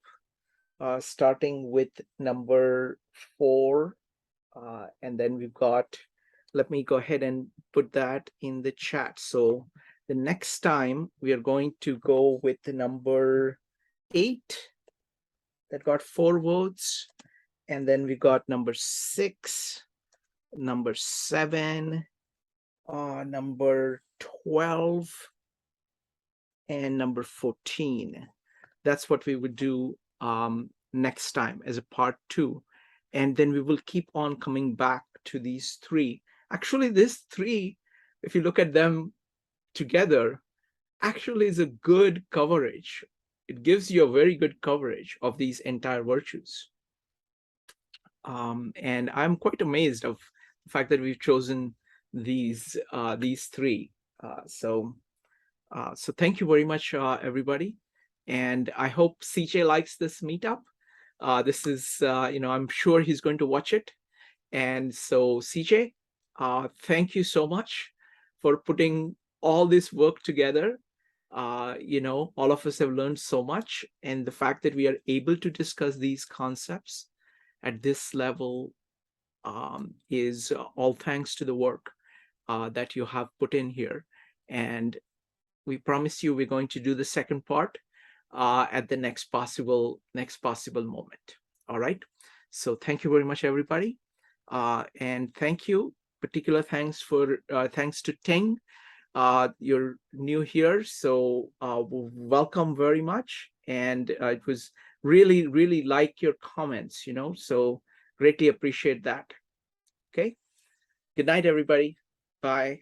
starting with number 4. And then we've got, let me go ahead and put that in the chat. So the next time we are going to go with the number 8 that got 4 votes. And then we got number 6, number 7, number 12, and number 14. That's what we would do next time as a part 2. And then we will keep on coming back to these 3. Actually, this 3, if you look at them together, actually is a good coverage. It gives you a very good coverage of these entire virtues. And I'm quite amazed of the fact that we've chosen these 3. So thank you very much, everybody. And I hope CJ likes this meetup. This is, I'm sure he's going to watch it. And so CJ, thank you so much for putting all this work together. All of us have learned so much. And the fact that we are able to discuss these concepts at this level is all thanks to the work that you have put in here. And we promise you we're going to do the second part at the next possible moment. All right. So thank you very much, everybody. And thank you. Particular thanks to Ting. You're new here, so welcome very much. And it was really like your comments, so greatly appreciate that. Okay. Good night, everybody. Bye.